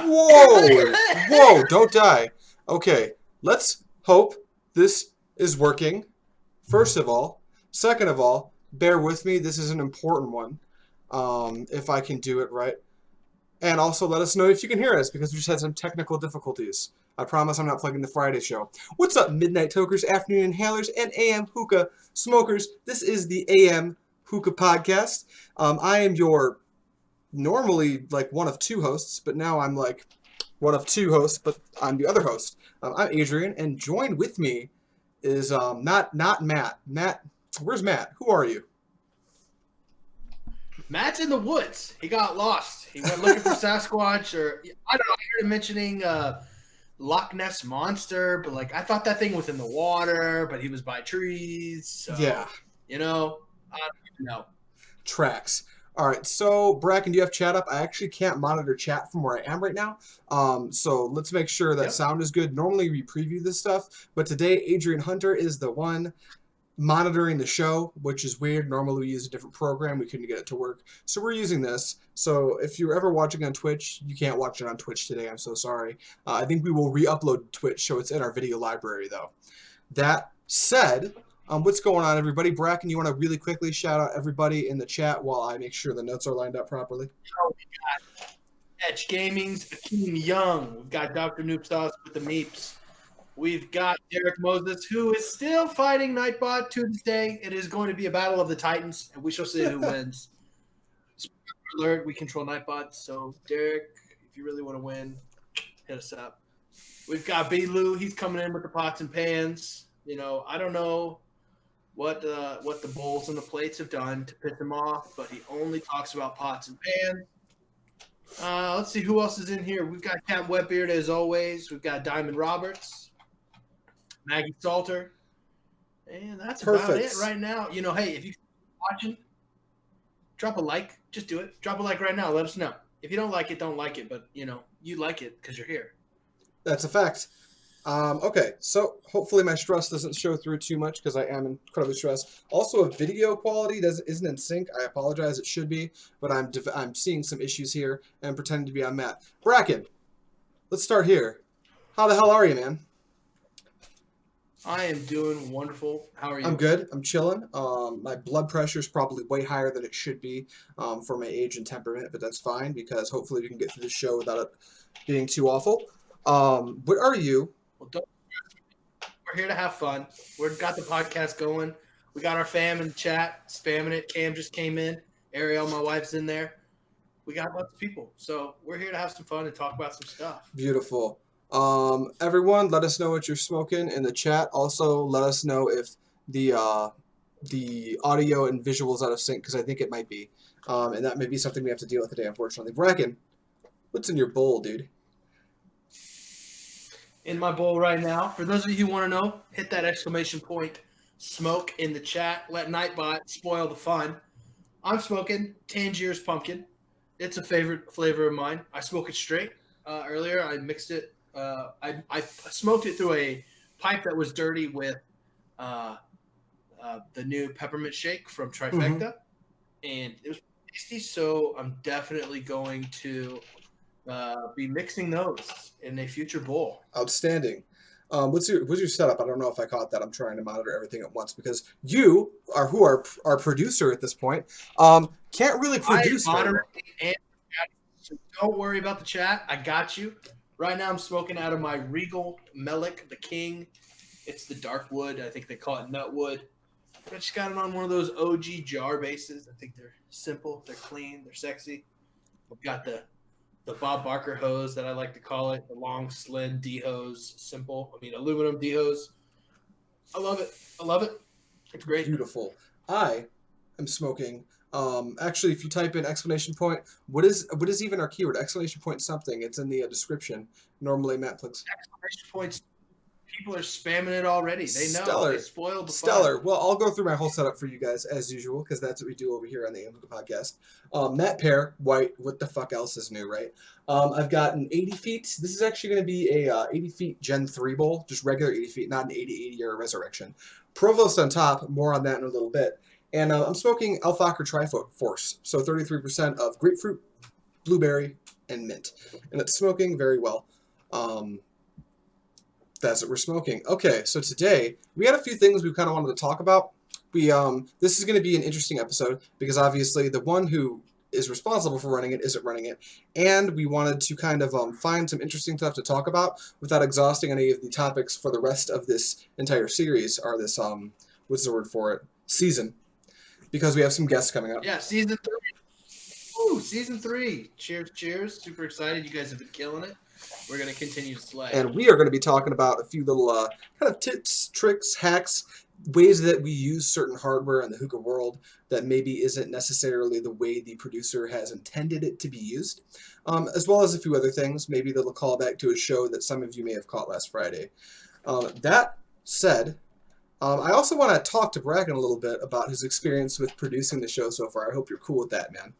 Whoa, don't die. Okay, let's hope this is working, first of all. Second of all, bear with me, this is an important one, if I can do it right. And also let us know if you can hear us, because we just had some technical difficulties. I promise I'm not plugging the Friday show. What's up, Midnight Tokers, Afternoon Inhalers, and AM Hookah Smokers? This is the AM Hookah Podcast. I am your normally like one of two hosts, but now I'm like one of two hosts, but I'm the other host. I'm Adrian, and joined with me is not Matt. Matt, where's Matt? Who are you? Matt's in the woods. He got lost. He went looking for Sasquatch, or I don't know. I heard him mentioning Loch Ness Monster, but like I thought that thing was in the water, but he was by trees. So, Yeah, I don't even know. tracks. All right, so Bracken, do you have chat up? I actually can't monitor chat from where I am right now. So let's make sure that sound is good. Normally we preview this stuff, but today Adrian Hunter is the one monitoring the show, which is weird. Normally we use a different program. We couldn't get it to work, so we're using this. So if you're ever watching on Twitch, you can't watch it on Twitch today. I'm so sorry. I think we will re-upload Twitch, so it's in our video library though. That said, what's going on, everybody? Bracken, you want to really quickly shout out everybody in the chat while I make sure the notes are lined up properly? Oh, we got Etch Gaming's Akeem Young. We've got Dr. Noob Sauce with the Meeps. We've got Derek Moses, who is still fighting Nightbot to this day. It is going to be a battle of the Titans, and we shall see who wins. Spoiler alert, we control Nightbot, so Derek, if you really want to win, hit us up. We've got B-Lou. He's coming in with the pots and pans. I don't know what the bowls and the plates have done to piss him off, but he only talks about pots and pans. Let's see who else is in here. We've got Captain Wetbeard as always. We've got Diamond Roberts, Maggie Salter, and that's about it right now. Hey, if you're watching, drop a like. Just do it. Drop a like right now. Let us know. If you don't like it, don't like it. But, you like it because you're here. That's a fact. Okay, so hopefully my stress doesn't show through too much because I am incredibly stressed. Also, if video quality isn't in sync, I apologize. It should be, but I'm seeing some issues here and pretending to be on Matt. Bracken, let's start here. How the hell are you, man? I am doing wonderful. How are you? I'm good. I'm chilling. My blood pressure is probably way higher than it should be for my age and temperament, but that's fine because hopefully we can get through the show without it being too awful. What are you? Well, we're here to have fun. We've got the podcast going. We got our fam in chat spamming it. Cam just came in. Ariel, my wife's in there. We got lots of people. So we're here to have some fun and talk about some stuff. Beautiful. Everyone, let us know what you're smoking in the chat. Also, let us know if the audio and visuals out of sync, because I think it might be. And that may be something we have to deal with today, unfortunately. Bracken, what's in your bowl, dude? In my bowl right now, for those of you who want to know, hit that exclamation point smoke in the chat. Let Nightbot spoil the fun. I'm smoking Tangier's pumpkin. It's a favorite flavor of mine. I smoke it straight. Earlier, I mixed it. I smoked it through a pipe that was dirty with the new peppermint shake from Trifecta, and it was tasty. So I'm definitely going to be mixing those in a future bowl. Outstanding. What's your setup? I don't know if I caught that. I'm trying to monitor everything at once because you are who are our producer at this point. Can't really produce. So don't worry about the chat. I got you. Right now I'm smoking out of my Regal Melik, the King. It's the dark wood. I think they call it nut wood. I just got it on one of those OG jar bases. I think they're simple, they're clean, they're sexy. I've got the Bob Barker hose that I like to call it, the long, slim D hose, aluminum D hose. I love it. It's great. Beautiful. I am smoking. Actually, if you type in exclamation point, what is even our keyword? Exclamation point something. It's in the description. Normally, Matt clicks. Exclamation points. People are spamming it already. They know. Stellar. They spoiled the Stellar. fun. Well, I'll go through my whole setup for you guys as usual because that's what we do over here on the AM Hookah Podcast. Matt Pear, white. What the fuck else is new, right? I've got an 80 feet. This is actually going to be a 80 feet Gen 3 bowl, just regular 80 feet, not an 80-80 or a Resurrection. Provost on top. More on that in a little bit. And I'm smoking Alfacher Triforce, so 33% of grapefruit, blueberry, and mint. And it's smoking very well. That's what we're smoking. Okay, so today we had a few things we kind of wanted to talk about. This is going to be an interesting episode because obviously the one who is responsible for running it isn't running it, and we wanted to kind of find some interesting stuff to talk about without exhausting any of the topics for the rest of this entire series or this what's the word for it, season, because we have some guests coming up. Yeah, season 3. Ooh, season 3. Cheers, cheers. Super excited. You guys have been killing it. We're going to continue to slay. And we are going to be talking about a few little kind of tips, tricks, hacks, ways that we use certain hardware in the hookah world that maybe isn't necessarily the way the producer has intended it to be used, as well as a few other things, maybe that'll call back to a show that some of you may have caught last Friday. That said, I also want to talk to Bracken a little bit about his experience with producing the show so far. I hope you're cool with that, man.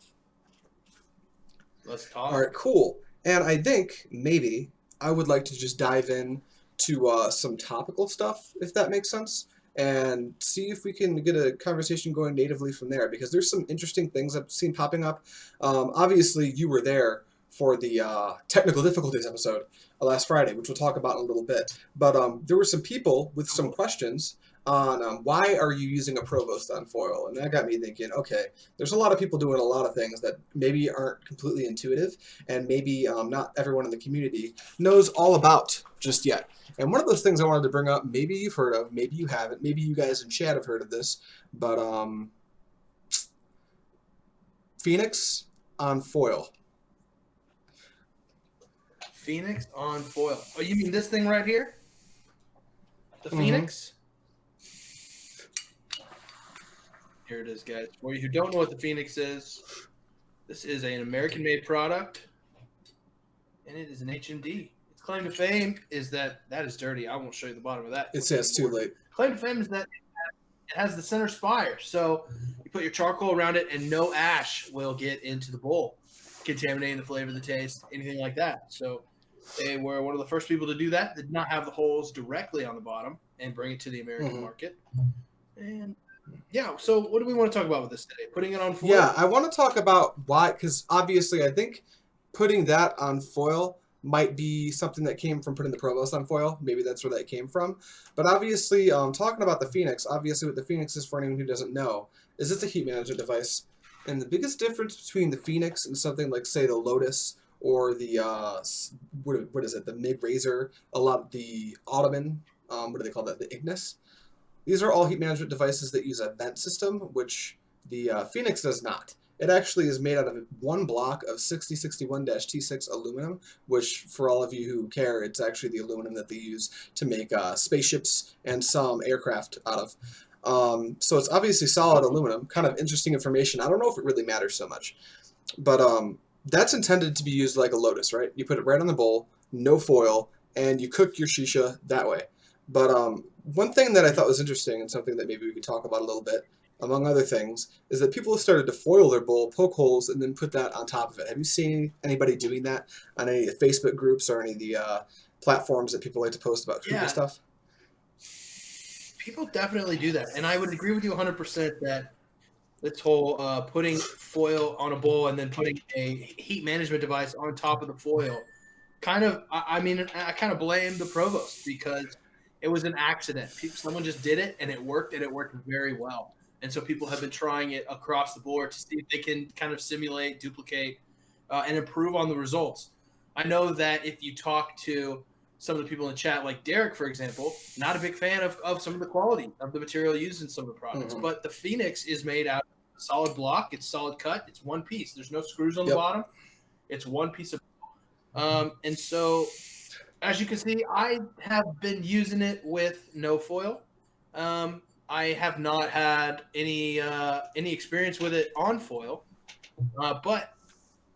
Let's talk. All right, cool. And I think maybe I would like to just dive in to some topical stuff, if that makes sense, and see if we can get a conversation going natively from there, because there's some interesting things I've seen popping up. Obviously, you were there for the technical difficulties episode last Friday, which we'll talk about in a little bit. But there were some people with some questions on why are you using a provost on foil? And that got me thinking, okay, there's a lot of people doing a lot of things that maybe aren't completely intuitive, and maybe not everyone in the community knows all about just yet. And one of those things I wanted to bring up, maybe you've heard of, maybe you haven't, maybe you guys in chat have heard of this, but Phoenix on foil. Phoenix on foil. Oh, you mean this thing right here? The Phoenix? Here it is, guys. For you who don't know what the Phoenix is, this is an American-made product, and it is an HMD. Its claim to fame is that is dirty. I won't show you the bottom of that. It says too late. Claim to fame is that it has the center spire, so you put your charcoal around it, and no ash will get into the bowl, contaminating the flavor, the taste, anything like that. So they were one of the first people to do that. Did not have the holes directly on the bottom and bring it to the American market. And yeah, so what do we want to talk about with this today? Putting it on foil? Yeah, I want to talk about why, because obviously I think putting that on foil might be something that came from putting the provost on foil. Maybe that's where that came from. But obviously, talking about the Phoenix, obviously what the Phoenix is, for anyone who doesn't know, is it's a heat management device. And the biggest difference between the Phoenix and something like, say, the Lotus or the, what is it, the MIG Razor, the Ottoman, what do they call that, the Ignis? These are all heat management devices that use a vent system, which the Phoenix does not. It actually is made out of one block of 6061-T6 aluminum, which, for all of you who care, it's actually the aluminum that they use to make spaceships and some aircraft out of. So it's obviously solid aluminum, kind of interesting information. I don't know if it really matters so much. But that's intended to be used like a Lotus, right? You put it right on the bowl, no foil, and you cook your shisha that way. But one thing that I thought was interesting, and something that maybe we could talk about a little bit, among other things, is that people have started to foil their bowl, poke holes, and then put that on top of it. Have you seen anybody doing that on any of the Facebook groups or any of the platforms that people like to post about hookah stuff? People definitely do that. And I would agree with you 100% that this whole putting foil on a bowl and then putting a heat management device on top of the foil, I kind of blame the provost, because it was an accident. Someone just did it, and it worked very well. And so people have been trying it across the board to see if they can kind of simulate, duplicate, and improve on the results. I know that if you talk to some of the people in the chat, like Derek, for example, not a big fan of some of the quality of the material used in some of the products. But the Phoenix is made out of a solid block. It's solid cut. It's one piece. There's no screws on the bottom. It's one piece of and so, as you can see, I have been using it with no foil. I have not had any experience with it on foil, but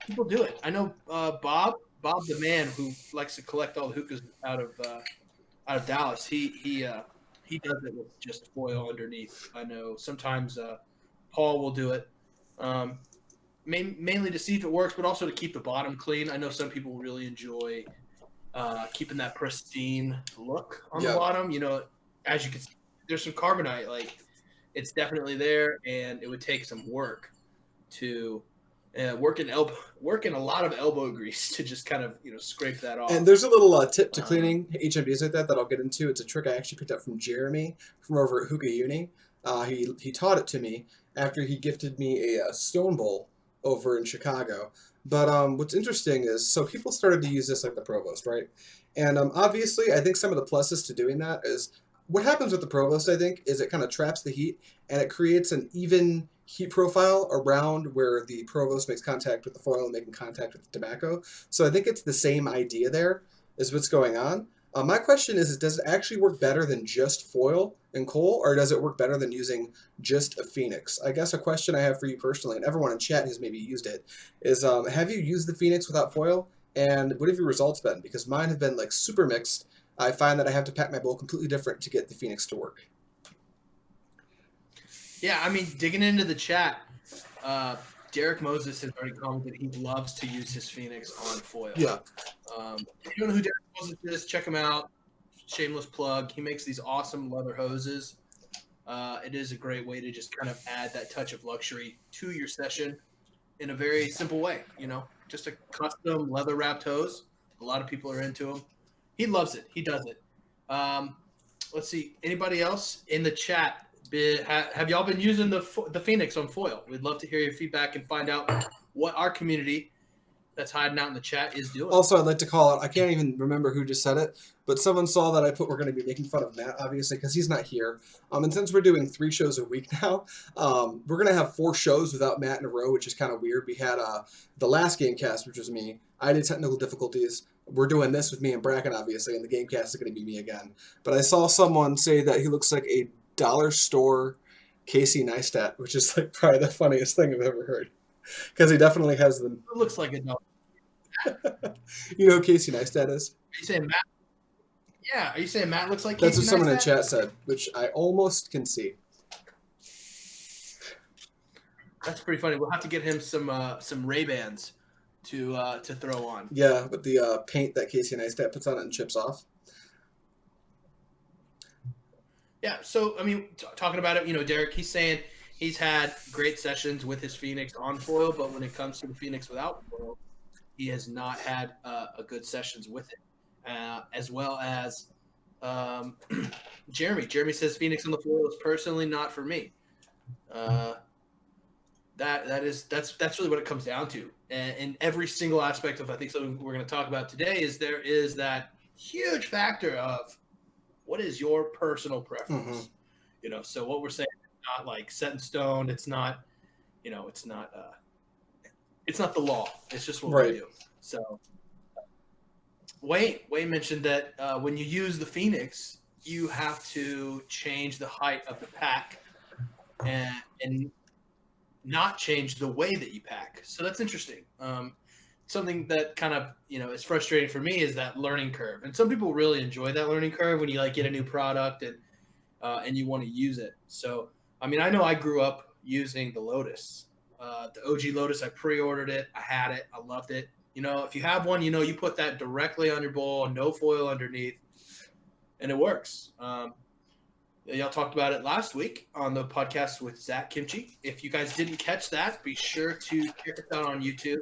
people do it. I know Bob the man who likes to collect all the hookahs out of Dallas. He does it with just foil underneath. I know sometimes Paul will do it, mainly to see if it works, but also to keep the bottom clean. I know some people really enjoy keeping that pristine look on the bottom. You know, as you can see, there's some carbonite, like it's definitely there, and it would take some work to working a lot of elbow grease to just kind of scrape that off. And there's a little tip to cleaning HMDs like that I'll get into. It's a trick I actually picked up from Jeremy from over at Hookah Uni. He taught it to me after he gifted me a stone bowl over in Chicago. But what's interesting is, so people started to use this like the Provost, right? And obviously, I think some of the pluses to doing that is what happens with the Provost, I think, is it kind of traps the heat and it creates an even heat profile around where the Provost makes contact with the foil and making contact with the tobacco. So I think it's the same idea there is what's going on. My question is, does it actually work better than just foil and coal, or does it work better than using just a Phoenix? I guess a question I have for you personally, and everyone in chat who's maybe used it, is have you used the Phoenix without foil, and what have your results been? Because mine have been like super mixed. I find that I have to pack my bowl completely different to get the Phoenix to work. Yeah, I mean, digging into the chat, Derek Moses has already commented he loves to use his Phoenix on foil. Yeah. If you don't know who Derek Moses is, check him out. Shameless plug. He makes these awesome leather hoses. It is a great way to just kind of add that touch of luxury to your session in a very simple way. Just a custom leather wrapped hose. A lot of people are into them. He loves it. He does it. Let's see. Anybody else in the chat? Have y'all been using the Phoenix on foil? We'd love to hear your feedback and find out what our community that's hiding out in the chat is doing. Also, I'd like to call out, I can't even remember who just said it, but someone saw that I put we're going to be making fun of Matt, obviously, because he's not here. And since we're doing 3 shows a week now, we're going to have 4 shows without Matt in a row, which is kind of weird. We had the last game cast, which was me. I did technical difficulties. We're doing this with me and Bracken, obviously, and the game cast is going to be me again. But I saw someone say that he looks like a dollar store Casey Neistat, which is like probably the funniest thing I've ever heard. Because he definitely has the... It looks like a dollar. You know who Casey Neistat is? Are you saying Matt? Yeah. Are you saying Matt looks like That's Casey what someone in Neistat? chat said, which I almost can see. That's pretty funny. We'll have to get him some Ray-Bans to throw on. Yeah, with the paint that Casey Neistat puts on it and chips off. Yeah. So I mean, talking about it, Derek, he's saying he's had great sessions with his Phoenix on foil, but when it comes to the Phoenix without foil, he has not had a good sessions with it. As well as Jeremy. Jeremy says Phoenix on the foil is personally not for me. That's really what it comes down to. And in every single aspect of, I think, something we're going to talk about today is there is that huge factor of what is your personal preference. Mm-hmm. So what we're saying is not like set in stone. It's not, it's not the law. It's just what we do. So Wayne mentioned that when you use the Phoenix, you have to change the height of the pack and not change the way that you pack. So that's interesting. Something that kind of, is frustrating for me is that learning curve. And some people really enjoy that learning curve when you get a new product and you want to use it. So, I mean, I know I grew up using the Lotus, the OG Lotus. I pre-ordered it. I had it. I loved it. If you have one, you put that directly on your bowl, no foil underneath, and it works. Y'all talked about it last week on the podcast with Zach Kimchi. If you guys didn't catch that, be sure to check us out on YouTube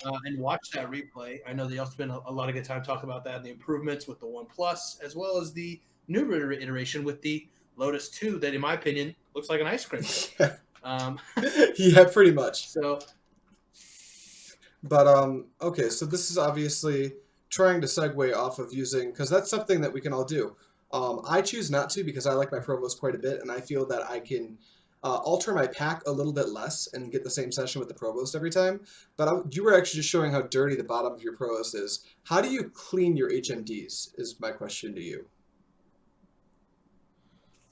and watch that replay. I know that y'all spent a lot of good time talking about that and the improvements with the One Plus, as well as the new iteration with the Lotus 2 that, in my opinion, looks like an ice cream. Yeah, pretty much. So... But, okay, so this is obviously trying to segue off of using, because that's something that we can all do. I choose not to because I like my Provost quite a bit, and I feel that I can alter my pack a little bit less and get the same session with the Provost every time. But you were actually just showing how dirty the bottom of your Provost is. How do you clean your HMDs is my question to you.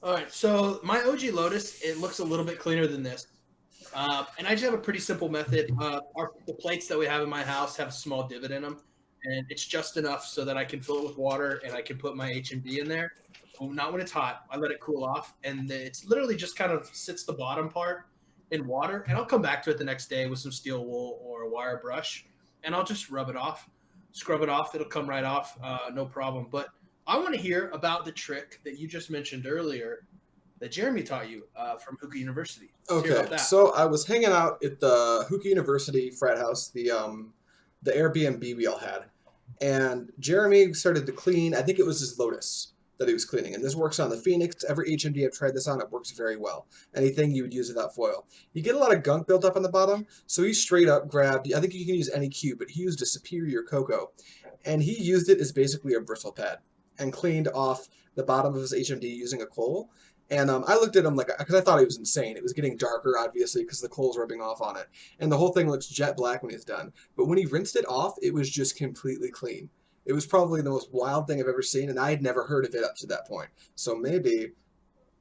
All right, so my OG Lotus, it looks a little bit cleaner than this. And I just have a pretty simple method. The plates that we have in my house have a small divot in them, and it's just enough so that I can fill it with water and I can put my HMD in there. Not when it's hot. I let it cool off, and it's literally just kind of sits the bottom part in water, and I'll come back to it the next day with some steel wool or a wire brush, and I'll just rub it off, scrub it off. It'll come right off, no problem. But I want to hear about the trick that you just mentioned earlier that Jeremy taught you from Hookah University. Let's hear Okay, about that. so I was hanging out at the Hookah University frat house, the Airbnb we all had, and Jeremy started to clean. I think it was his Lotus that he was cleaning, and this works on the Phoenix. Every HMD I've tried this on, it works very well. Anything you would use without foil. You get a lot of gunk built up on the bottom, so he straight up grabbed. I think you can use any cube, but he used a Superior Cocoa, and he used it as basically a bristle pad and cleaned off the bottom of his HMD using a coal. And I looked at him like, because I thought he was insane. It was getting darker, obviously, because the coal's rubbing off on it. And the whole thing looks jet black when he's done. But when he rinsed it off, it was just completely clean. It was probably the most wild thing I've ever seen, and I had never heard of it up to that point. So maybe...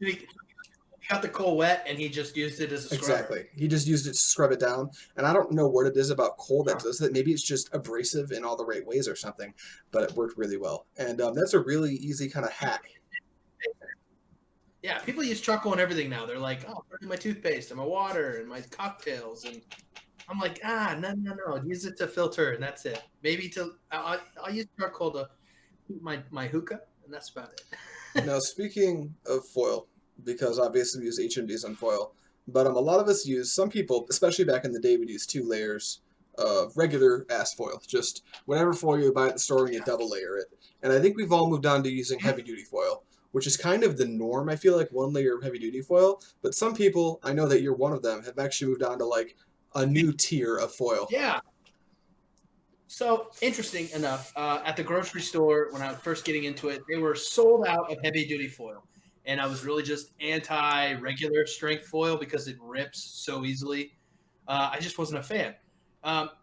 He got the coal wet, and he just used it as a scrubber. Exactly. He just used it to scrub it down. And I don't know what it is about coal that does that. Maybe it's just abrasive in all the right ways or something. But it worked really well. And that's a really easy kind of hack. Yeah, people use charcoal and everything now. They're like, oh, put in my toothpaste and my water and my cocktails. And I'm like, no. Use it to filter, and that's it. Maybe I'll use charcoal to heat my hookah, and that's about it. Now, speaking of foil, because obviously we use HMDs on foil, but a lot of us use, some people, especially back in the day, would use 2 layers of regular ass foil. Just whatever foil you buy at the store and you double layer it. And I think we've all moved on to using heavy duty foil, which is kind of the norm. I feel like 1 layer of heavy duty foil, but some people, I know that you're one of them, have actually moved on to like a new tier of foil. Yeah. So interesting enough, at the grocery store when I was first getting into it, they were sold out of heavy duty foil, and I was really just anti regular strength foil because it rips so easily. I just wasn't a fan.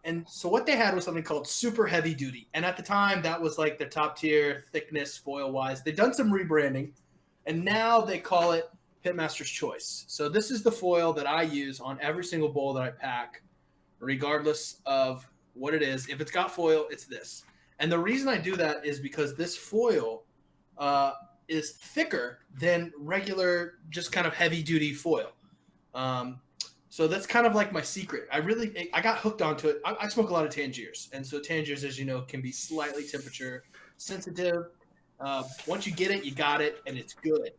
And so what they had was something called super heavy duty. And at the time, that was like their top tier thickness foil wise. They've done some rebranding, and now they call it Pitmaster's Choice. So this is the foil that I use on every single bowl that I pack, regardless of what it is. If it's got foil, it's this. And the reason I do that is because this foil is thicker than regular, just kind of heavy duty foil. So that's kind of like my secret. I got hooked onto it. I smoke a lot of Tangiers. And so Tangiers, as you know, can be slightly temperature sensitive. Once you get it, you got it, and it's good.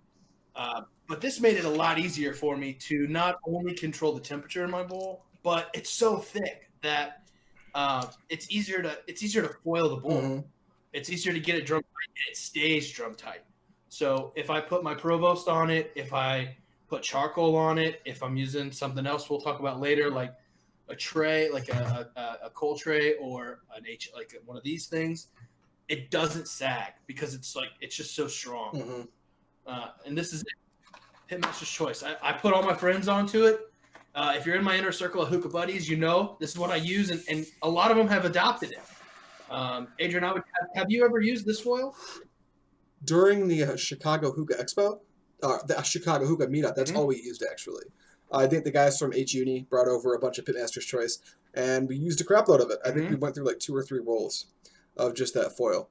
But this made it a lot easier for me to not only control the temperature in my bowl, but it's so thick that it's easier to foil the bowl. Mm-hmm. It's easier to get it drum tight, and it stays drum tight. So if I put my Provost on it, if I put charcoal on it, if I'm using something else we'll talk about later, like a tray, like a coal tray or like one of these things, it doesn't sag because it's just so strong. Mm-hmm. And this is it. Pitmaster's Choice. I put all my friends onto it. If you're in my inner circle of hookah buddies, you know this is what I use, and a lot of them have adopted it. Adrian, have you ever used this foil? During the Chicago Hookah Expo, the Chicago Hookah Meetup, that's all we used actually. I think the guys from H-Uni brought over a bunch of Pitmaster's Choice, and we used a crap load of it. I think we went through like 2 or 3 rolls of just that foil.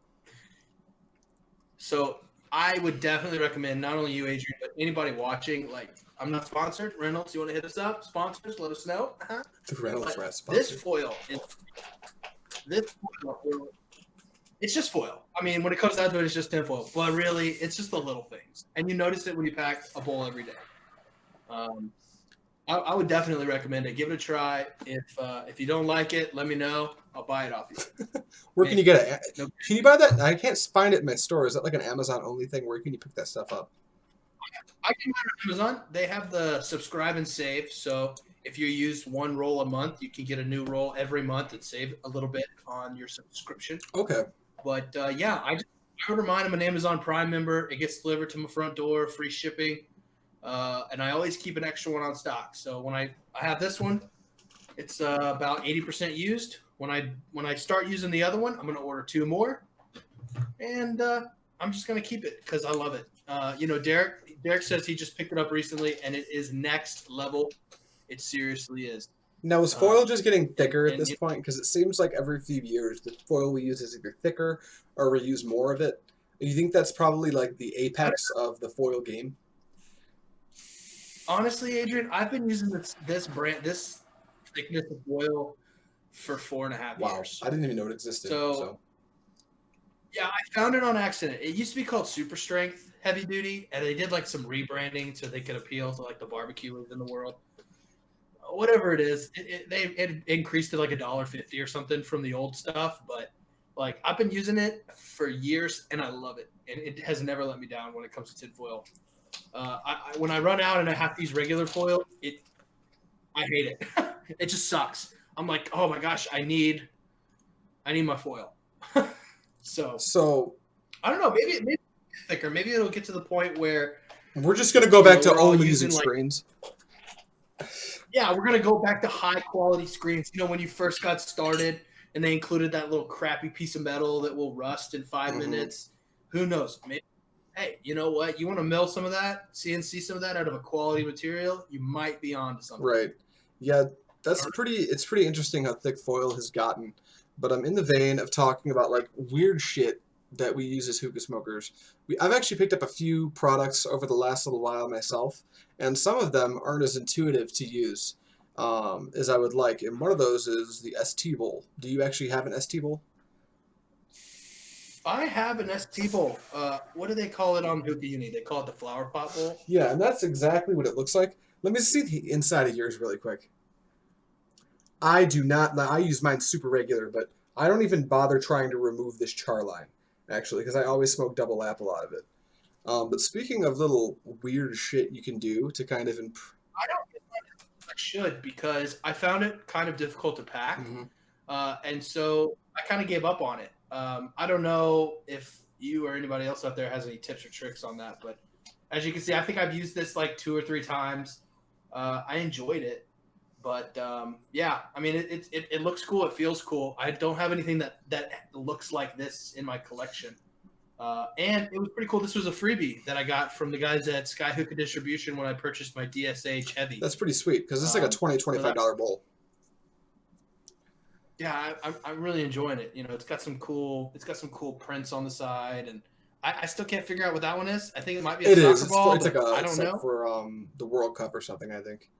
So I would definitely recommend not only you, Adrian, but anybody watching. Like, I'm not sponsored. Reynolds, you want to hit us up? Sponsors, let us know. The Reynolds Rat sponsor. This foil, it's just foil. I mean, when it comes down to it, it's just tinfoil. But really, it's just the little things. And you notice it when you pack a bowl every day. I would definitely recommend it. Give it a try. If you don't like it, let me know. I'll buy it off you. Where can you get it? Can you buy that? I can't find it in my store. Is that like an Amazon only thing? Where can you pick that stuff up? I can buy it on Amazon. They have the subscribe and save. So if you use 1 roll a month, you can get a new roll every month and save a little bit on your subscription. Okay. But I would remind them an Amazon Prime member. It gets delivered to my front door, free shipping. And I always keep an extra one on stock. So when I have this one, it's about 80% used. When I start using the other one, I'm going to order 2 more, and I'm just going to keep it because I love it. Derek says he just picked it up recently, and it is next level. It seriously is. Now, is foil just getting thicker at this point? Because it seems like every few years the foil we use is either thicker or we use more of it. Do you think that's probably like the apex of the foil game? Honestly, Adrian, I've been using this thickness of foil for 4.5 years. I didn't even know it existed. So Yeah, I found it on accident. It used to be called Super Strength Heavy Duty, and they did like some rebranding so they could appeal to like the barbecuers in the world. Whatever it is, it increased to like $1.50 or something from the old stuff. But like I've been using it for years, and I love it. And it has never let me down when it comes to tinfoil. When I run out and I have to use regular foil, I hate it. It just sucks. I'm like, oh my gosh, I need my foil. So I don't know. Maybe it's thicker. Maybe it'll get to the point where we're just gonna go back to we're all only using, using like- screens. yeah, we're gonna go back to high quality screens. You know, when you first got started, and they included that little crappy piece of metal that will rust in 5 minutes. Who knows? Maybe. Hey, you know what? You want to mill some of that, CNC some of that out of a quality material? You might be on to something. Right. Yeah, it's pretty interesting how thick foil has gotten. But I'm in the vein of talking about like weird shit that we use as hookah smokers. I've actually picked up a few products over the last little while myself, and some of them aren't as intuitive to use as I would like. And one of those is the ST bowl. Do you actually have an ST bowl? I have an ST bowl. What do they call it on Hookah Uni? They call it the flower pot bowl. Yeah, and that's exactly what it looks like. Let me see the inside of yours really quick. I do not. I use mine super regular, but I don't even bother trying to remove this char line, actually, because I always smoke double apple out of it. But speaking of little weird shit you can do to kind of I don't think I should, because I found it kind of difficult to pack. And so I kind of gave up on it. I don't know if you or anybody else out there has any tips or tricks on that, but as you can see, I think I've used this like 2 or 3 times. I enjoyed it, but yeah, I mean, it looks cool. It feels cool. I don't have anything that looks like this in my collection. And it was pretty cool. This was a freebie that I got from the guys at Sky Hookah Distribution when I purchased my DSH Heavy. That's pretty sweet, because it's like a $20-$25 bowl. Yeah, I'm really enjoying it. You know, it's got some cool prints on the side, and I still can't figure out what that one is. I think it might be a soccer ball. It's like I don't know. For the World Cup or something, I think,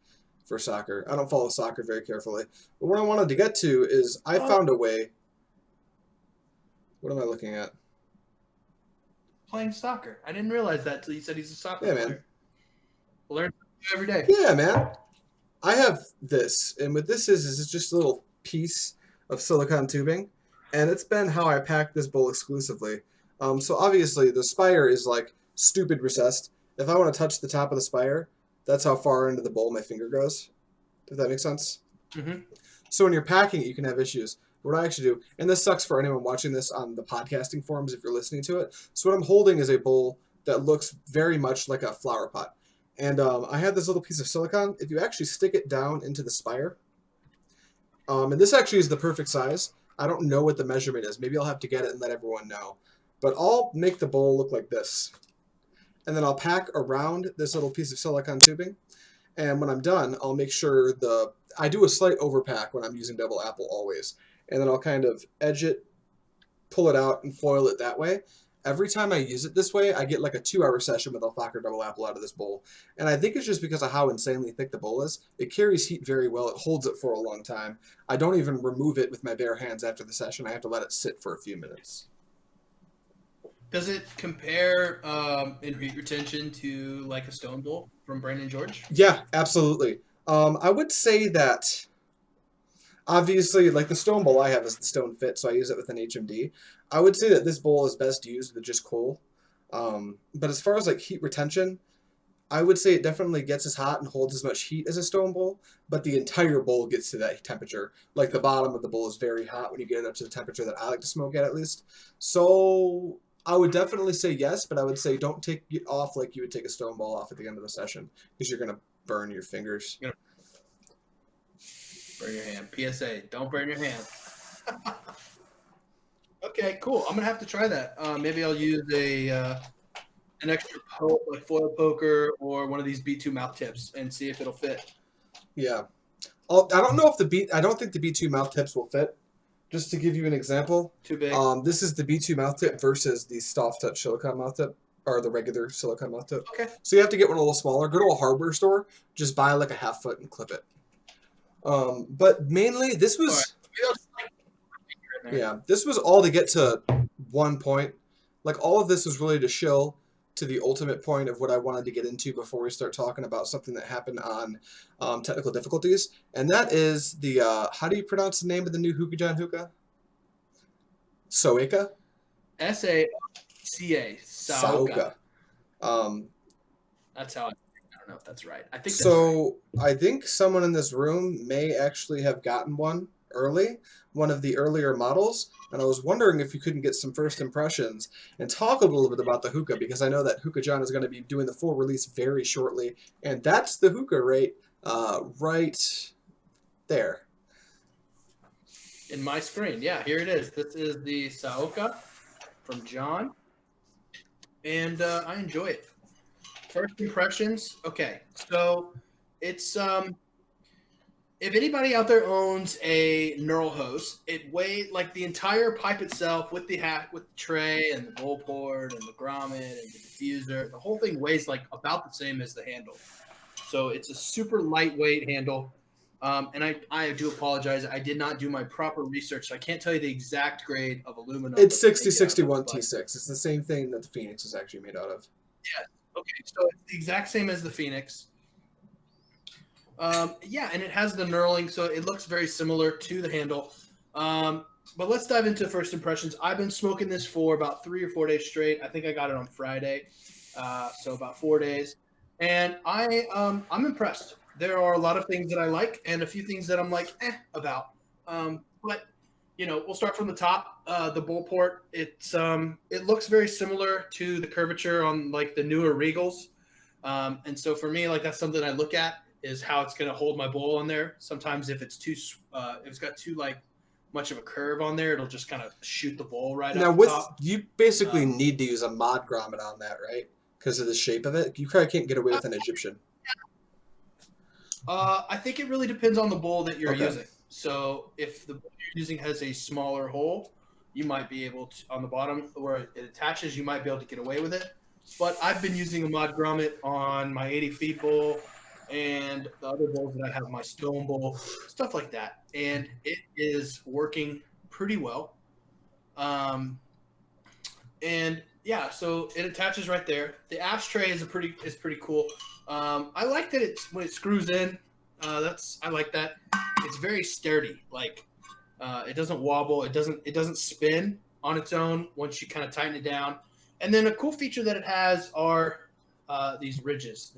for soccer. I don't follow soccer very carefully. But what I wanted to get to is I found a way. What am I looking at? Playing soccer. I didn't realize that until you said he's a soccer player. Man. Learn every day. Yeah, man. I have this, and what this is it's just a little piece of silicone tubing, and it's been how I pack this bowl exclusively. So obviously the spire is like stupid recessed. If I want to touch the top of the spire, that's how far into the bowl my finger goes. Does that make sense? So when you're packing it, you can have issues. What I actually do, and this sucks for anyone watching this on the podcasting forums if you're listening to it. So what I'm holding is a bowl that looks very much like a flower pot. And I have this little piece of silicone. If you actually stick it down into the spire, and this actually is the perfect size. I don't know what the measurement is. Maybe I'll have to get it and let everyone know. But I'll make the bowl look like this. And then I'll pack around this little piece of silicone tubing. And when I'm done, I'll make sure I do a slight overpack when I'm using double apple always. And then I'll kind of edge it, pull it out, and foil it that way. Every time I use it this way, I get like a 2-hour session with alpaca double apple out of this bowl. And I think it's just because of how insanely thick the bowl is. It carries heat very well. It holds it for a long time. I don't even remove it with my bare hands after the session. I have to let it sit for a few minutes. Does it compare in heat retention to like a stone bowl from Brandon George? Yeah, absolutely. I would say that obviously, like the stone bowl I have is the stone fit, so I use it with an HMD. I would say that this bowl is best used with just coal. But as far as like heat retention, I would say it definitely gets as hot and holds as much heat as a stone bowl, but the entire bowl gets to that temperature. Like the bottom of the bowl is very hot when you get it up to the temperature that I like to smoke at least. So I would definitely say yes, but I would say don't take it off like you would take a stone bowl off at the end of the session, because you're going to burn your fingers. Burn your hand. PSA, don't burn your hand. Okay, cool. I'm gonna have to try that. Maybe I'll use an extra like foil poker or one of these B2 mouth tips and see if it'll fit. Yeah, I don't know if I don't think the B2 mouth tips will fit. Just to give you an example, Too big. This is the B2 mouth tip versus the Soft Touch silicone mouth tip, or the regular silicone mouth tip. Okay. So you have to get one a little smaller. Go to a hardware store, just buy like a 1/2 foot and clip it. But mainly this was. All right. Yeah, this was all to get to one point. Like, all of this was really to shill to the ultimate point of what I wanted to get into before we start talking about something that happened on technical difficulties. And that is the, how do you pronounce the name of the new Hookah hookah? Soaka? Saoca. Saoka. That's how I don't know if that's right. I think so. That's right. I think someone in this room may actually have gotten one one of the earlier models, and I was wondering if you couldn't get some first impressions and talk a little bit about the hookah, because I know that Hookah John is going to be doing the full release very shortly, and that's the hookah right there. In my screen, yeah, here it is. This is the Saoka from John, and I enjoy it. First impressions, okay. So it's if anybody out there owns a knurl hose, it weighs like the entire pipe itself with the hat, with the tray and the bowl port and the grommet and the diffuser. The whole thing weighs like about the same as the handle. So it's a super lightweight handle. And I do apologize. I did not do my proper research. So I can't tell you the exact grade of aluminum. It's 6061 T6. It's the same thing that the Phoenix is actually made out of. Yeah. Okay. So it's the exact same as the Phoenix. Yeah, and it has the knurling, so it looks very similar to the handle. But let's dive into first impressions. I've been smoking this for about 3 or 4 days straight. I think I got it on Friday, so about 4 days. And I'm impressed. There are a lot of things that I like and a few things that I'm like, about. But, you know, we'll start from the top. The bowl port, it looks very similar to the curvature on, like, the newer Regals. And so for me, like, that's something I look at, is how it's going to hold my bowl on there. Sometimes if it's too, if it's got too like much of a curve on there, it'll just kind of shoot the bowl right now. Off the top. You basically need to use a mod grommet on that, right? Because of the shape of it. You probably can't get away with an Egyptian. I think it really depends on the bowl that you're using. So if the bowl you're using has a smaller hole, you might be able to, on the bottom where it attaches, you might be able to get away with it. But I've been using a mod grommet on my 80 feet bowl and the other bowls that I have, my stone bowl, stuff like that. And it is working pretty well. And yeah, so it attaches right there. The ashtray is pretty cool. I like that it's when it screws in. I like that. It's very sturdy. Like it doesn't wobble. It doesn't spin on its own once you kind of tighten it down. And then a cool feature that it has are these ridges.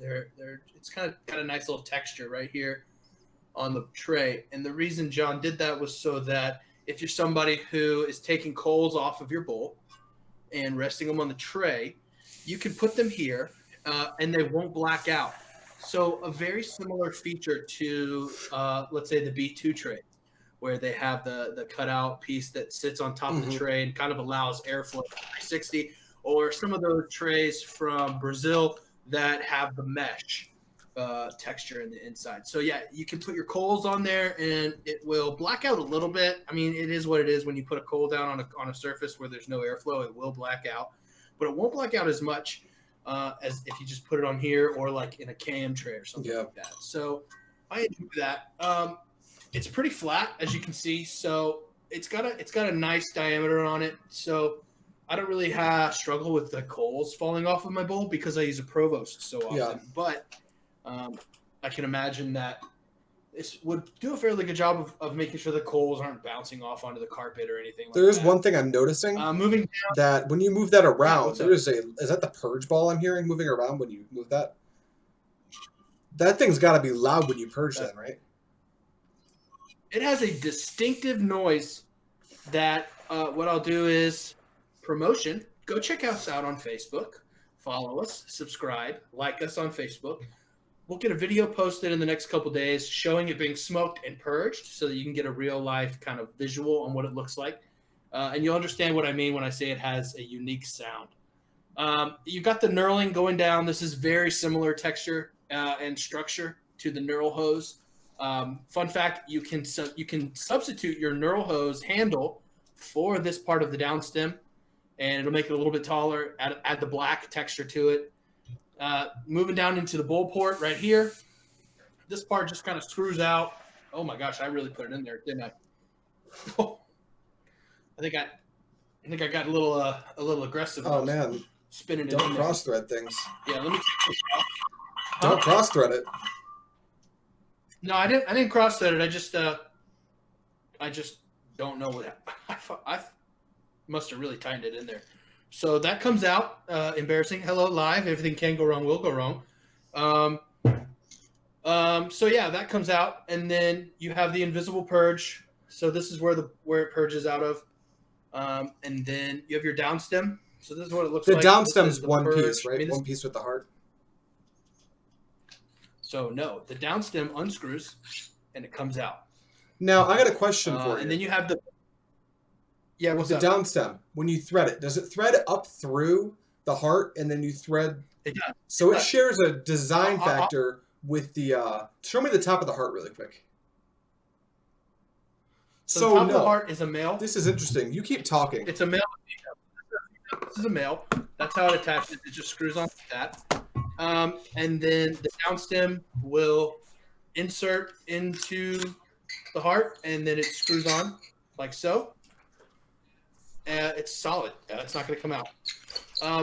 It's kind of got a nice little texture right here on the tray. And the reason John did that was so that if you're somebody who is taking coals off of your bowl and resting them on the tray, you can put them here and they won't black out. So a very similar feature to, let's say, the B2 tray, where they have the cutout piece that sits on top of the tray and kind of allows airflow 360, or some of those trays from Brazil that have the mesh texture in the inside. So yeah, you can put your coals on there and it will black out a little bit. I mean, it is what it is. When you put a coal down on a surface where there's no airflow, it will black out, but it won't black out as much as if you just put it on here or like in a cam tray or something like that. So I enjoy that. It's pretty flat, as you can see. So it's got a nice diameter on it. So I don't really struggle with the coals falling off of my bowl because I use a Provost so often. Yeah. But I can imagine that this would do a fairly good job of making sure the coals aren't bouncing off onto the carpet or anything like that. There is one thing I'm noticing. Moving down, that when you move that around, is that the purge ball I'm hearing moving around when you move that? That thing's got to be loud when you purge that, right? It has a distinctive noise that what I'll do is promotion. Go check us out on Facebook. Follow us, subscribe, like us on Facebook. We'll get a video posted in the next couple days showing it being smoked and purged so that you can get a real life kind of visual on what it looks like. And you'll understand what I mean when I say it has a unique sound. You've got the knurling going down. This is very similar texture and structure to the knurl hose. Fun fact, you can substitute your knurl hose handle for this part of the downstem, and it'll make it a little bit taller, add the black texture to it. Moving down into the bowl port right here, this part just kind of screws out. Oh my gosh, I really put it in there, didn't I? I think I think I got a little aggressive. Oh man, spinning it. Don't cross thread things. Yeah, let me. Don't cross thread it. No, I didn't cross thread it. I just don't know what I must have really tightened it in there. So that comes out embarrassing. Hello, live. Everything can go wrong, will go wrong. So yeah, that comes out, and then you have the invisible purge. So this is where it purges out of, and then you have your downstem. So this is what it looks like. The downstem is one purge. piece, right? One piece with the heart. So no, the downstem unscrews, and it comes out. Now I got a question for you. And then you have the what's the downstem? When you thread it, does it thread up through the heart, and then you thread? It does. So it shares a design factor with the. Show me the top of the heart really quick. So the top of the heart is a male. This is interesting. You keep talking. It's a male. This is a male. That's how it attaches. It just screws on like that. And then the downstem will insert into the heart, and then it screws on like so. It's solid. It's not going to come out.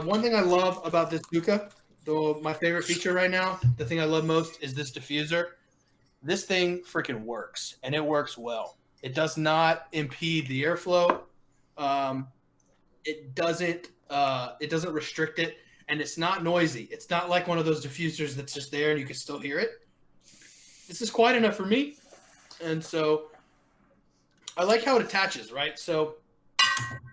One thing I love about this hookah, though my favorite feature right now, the thing I love most is this diffuser. This thing freaking works, and it works well. It does not impede the airflow. It doesn't restrict it, and it's not noisy. It's not like one of those diffusers that's just there and you can still hear it. This is quiet enough for me, and so I like how it attaches, right? So,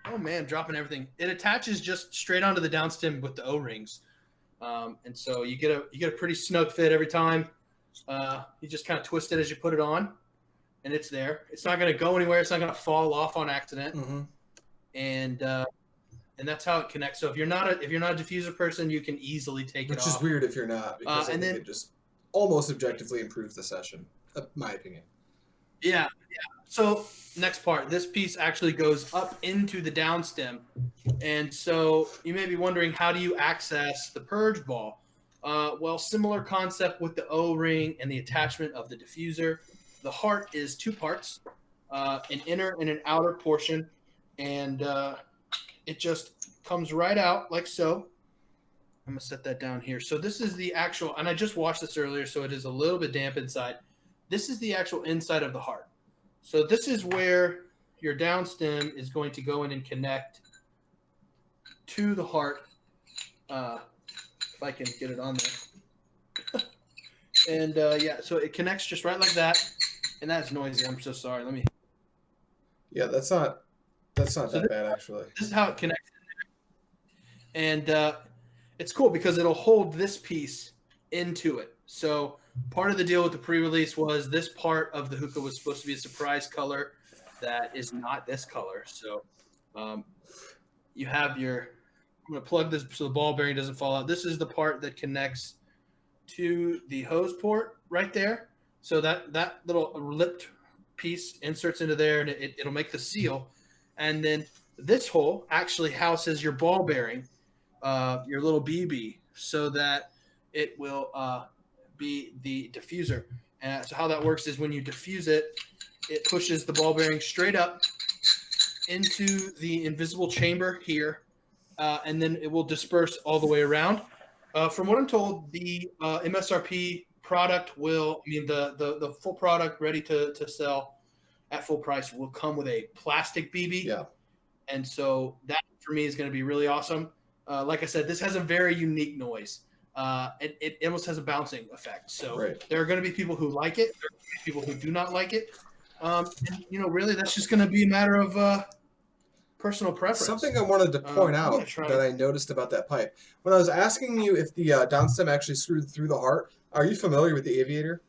oh man, dropping everything. It attaches just straight onto the downstem with the O-rings, and so you get a pretty snug fit every time. You just kind of twist it as you put it on, and it's there. It's not going to go anywhere. It's not going to fall off on accident, and that's how it connects. So if you're not a diffuser person, you can easily take it off. Which is weird if you're not, because I think it just almost objectively improves the session, my opinion. Yeah. So next part, this piece actually goes up into the downstem, and so you may be wondering, how do you access the purge ball? Well, similar concept with the O-ring and the attachment of the diffuser. The heart is two parts, an inner and an outer portion, and it just comes right out like so. I'm going to set that down here. So this is the actual, and I just washed this earlier, so it is a little bit damp inside. This is the actual inside of the heart. So this is where your downstem is going to go in and connect to the heart. If I can get it on there. And so it connects just right like that. And that's noisy. I'm so sorry. Let me. Yeah, that's not that bad actually. This is how it connects. And it's cool because it'll hold this piece into it. So part of the deal with the pre-release was this part of the hookah was supposed to be a surprise color that is not this color. So you have your. I'm going to plug this so the ball bearing doesn't fall out. This is the part that connects to the hose port right there. So that little lipped piece inserts into there, and it'll make the seal. And then this hole actually houses your ball bearing, your little BB, so that it will be the diffuser. And so how that works is when you diffuse it, it pushes the ball bearing straight up into the invisible chamber here, and then it will disperse all the way around. From what I'm told, the MSRP product the full product ready to sell at full price will come with a plastic BB. Yeah. And so that for me is going to be really awesome. Like I said, this has a very unique noise. It almost has a bouncing effect. So There are going to be people who like it. There are going to be people who do not like it. And, really that's just going to be a matter of personal preference. Something I wanted to point out that I noticed about that pipe. When I was asking you if the downstem actually screwed through the heart, are you familiar with the Aviator?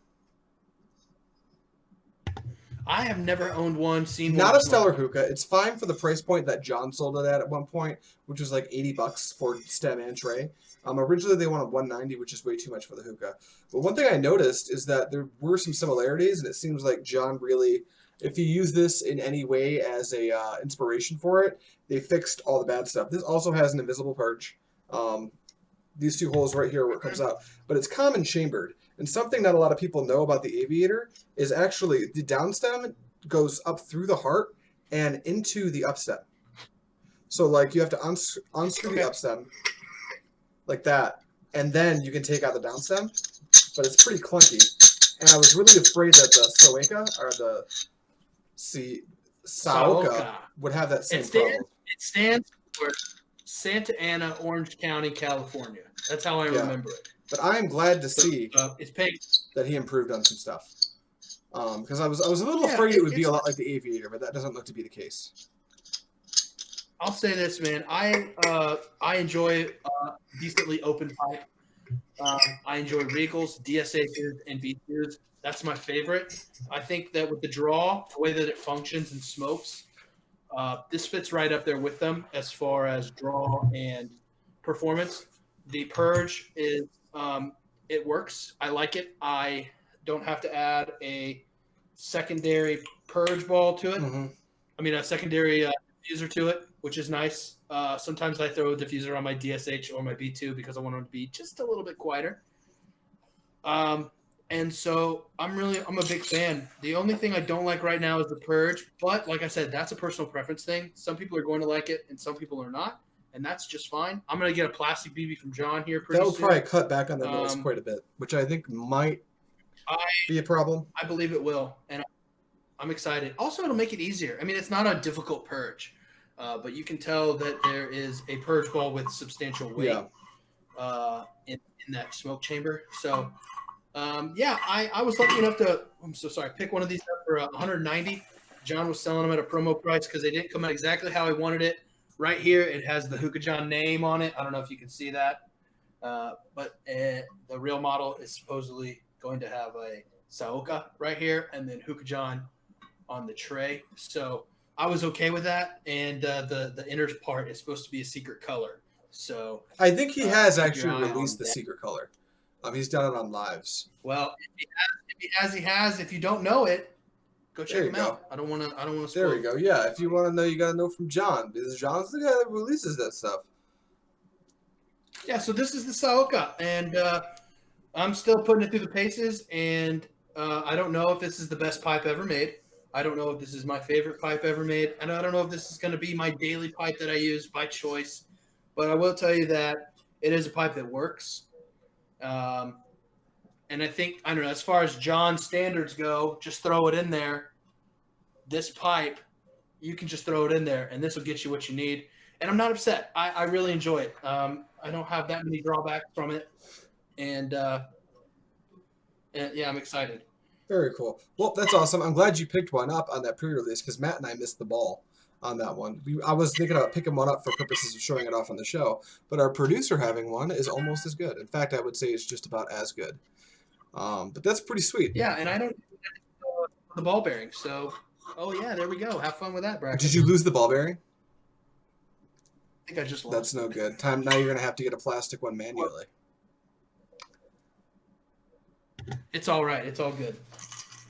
I have never owned one, seen one. Not a stellar hookah. It's fine for the price point that John sold it at one point, which was like $80 for stem and tray. Originally they wanted $190, which is way too much for the hookah. But one thing I noticed is that there were some similarities, and it seems like John really, if you use this in any way as a inspiration for it, they fixed all the bad stuff. This also has an invisible purge. These two holes right here where it comes out, but it's common chambered. And something that a lot of people know about the Aviator is actually the downstem goes up through the heart and into the upstem. So like you have to unscrew the up stem like that, and then you can take out the down stem. But it's pretty clunky, and I was really afraid that the Soeka or the Saoka would have that same problem. It stands for Santa Ana, Orange County, California. That's how I remember it. But I am glad to see it's paid. that he improved on some stuff. Because I was a little afraid it would be a lot like the Aviator, but that doesn't look to be the case. I'll say this, man. I enjoy decently open pipe. I enjoy Regals, DSHs, and B2s. That's my favorite. I think that with the draw, the way that it functions and smokes, this fits right up there with them as far as draw and performance. The purge is it works. I like it. I don't have to add a secondary purge ball to it. Mm-hmm. I mean, a secondary diffuser to it, which is nice. Sometimes I throw a diffuser on my DSH or my B2 because I want them to be just a little bit quieter. And so I'm a big fan. The only thing I don't like right now is the purge, but like I said, that's a personal preference thing. Some people are going to like it and some people are not, and that's just fine. I'm going to get a plastic BB from John here pretty soon. That will probably cut back on the noise quite a bit, which I think might be a problem. I believe it will, and I'm excited. Also, it'll make it easier. I mean, it's not a difficult purge, but you can tell that there is a purge ball with substantial weight in that smoke chamber. So, I was lucky enough to, pick one of these up for $190. John was selling them at a promo price because they didn't come out exactly how I wanted it. Right here, it has the Hookah John name on it. I don't know if you can see that, but the real model is supposedly going to have a Saoka right here and then Hookah John on the tray. So I was okay with that, and the inner part is supposed to be a secret color. So I think he has actually released the secret color. He's done it on lives. Well, if he has. If you don't know it, go check him out. I don't want to. There we go. Yeah, if you want to know, you got to know from John, because John's the guy that releases that stuff. Yeah. So this is the Saoka, and I'm still putting it through the paces, and I don't know if this is the best pipe ever made. I don't know if this is my favorite pipe ever made, and I don't know if this is going to be my daily pipe that I use by choice. But I will tell you that it is a pipe that works. And I think, I don't know, as far as John standards go, just throw it in there. This pipe, you can just throw it in there, and this will get you what you need. And I'm not upset. I really enjoy it. I don't have that many drawbacks from it. And I'm excited. Very cool. Well, that's awesome. I'm glad you picked one up on that pre-release because Matt and I missed the ball on that one. I was thinking about picking one up for purposes of showing it off on the show, but our producer having one is almost as good. In fact, I would say it's just about as good. But that's pretty sweet. Yeah, and I don't the ball bearing. So, there we go. Have fun with that, Bracken. Did you lose the ball bearing? I think I just lost. That's no good. Now you're going to have to get a plastic one manually. It's all right. It's all good.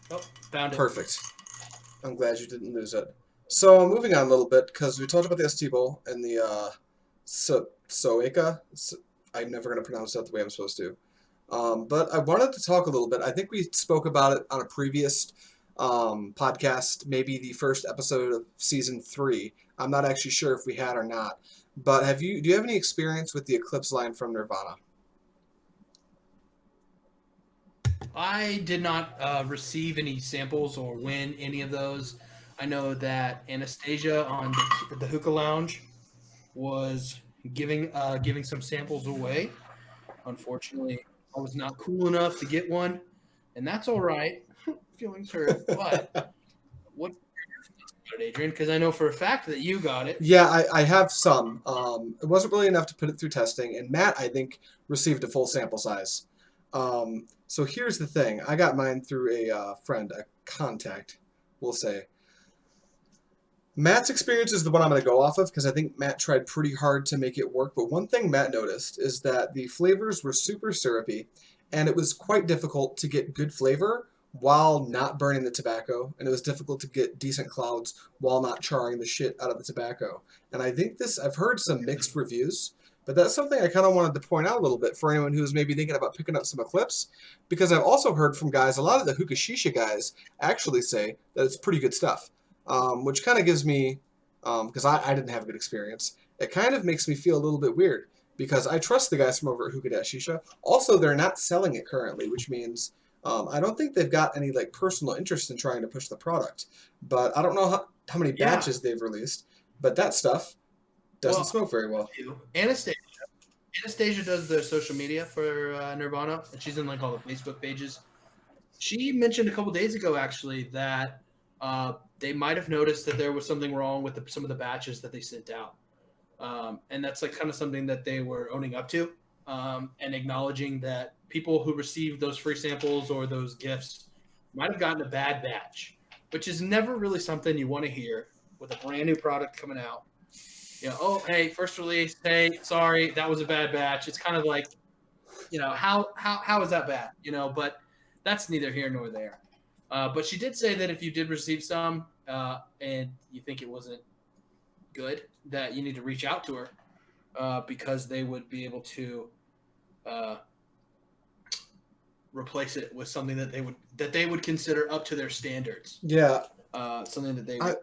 Oh, found it. Perfect. I'm glad you didn't lose it. So moving on a little bit, because we talked about the ST Bowl and the Soeka. I'm never going to pronounce that the way I'm supposed to. But I wanted to talk a little bit. I think we spoke about it on a previous podcast, maybe the first episode of season 3. I'm not actually sure if we had or not. But do you have any experience with the Eclipse line from Nirvana? I did not receive any samples or win any of those. I know that Anastasia on the Hookah Lounge was giving some samples away. Unfortunately, I was not cool enough to get one, and that's all right. Feelings hurt, but what's your feelings about it, Adrian? Because I know for a fact that you got it. Yeah, I have some. It wasn't really enough to put it through testing, and Matt, I think, received a full sample size. So here's the thing. I got mine through a friend, a contact, we'll say. Matt's experience is the one I'm going to go off of because I think Matt tried pretty hard to make it work. But one thing Matt noticed is that the flavors were super syrupy, and it was quite difficult to get good flavor while not burning the tobacco, and it was difficult to get decent clouds while not charring the shit out of the tobacco. And I think I've heard some mixed reviews, but that's something I kind of wanted to point out a little bit for anyone who's maybe thinking about picking up some Eclipse, because I've also heard from guys, a lot of the Hookah Shisha guys actually say that it's pretty good stuff. Which kind of gives me because I didn't have a good experience. It kind of makes me feel a little bit weird because I trust the guys from over at Hookah Shisha. Also, they're not selling it currently, which means I don't think they've got any like personal interest in trying to push the product. But I don't know how many batches they've released. But that stuff doesn't smoke very well. Anastasia does the social media for Nirvana, and she's in like all the Facebook pages. She mentioned a couple days ago, actually, that they might have noticed that there was something wrong with some of the batches that they sent out. And that's like kind of something that they were owning up to and acknowledging that people who received those free samples or those gifts might have gotten a bad batch, which is never really something you want to hear with a brand new product coming out. Oh, hey, first release, hey, sorry, that was a bad batch. It's kind of like, how is that bad? But that's neither here nor there. But she did say that if you did receive some and you think it wasn't good, that you need to reach out to her because they would be able to replace it with something that they would consider up to their standards. Yeah. Something that they would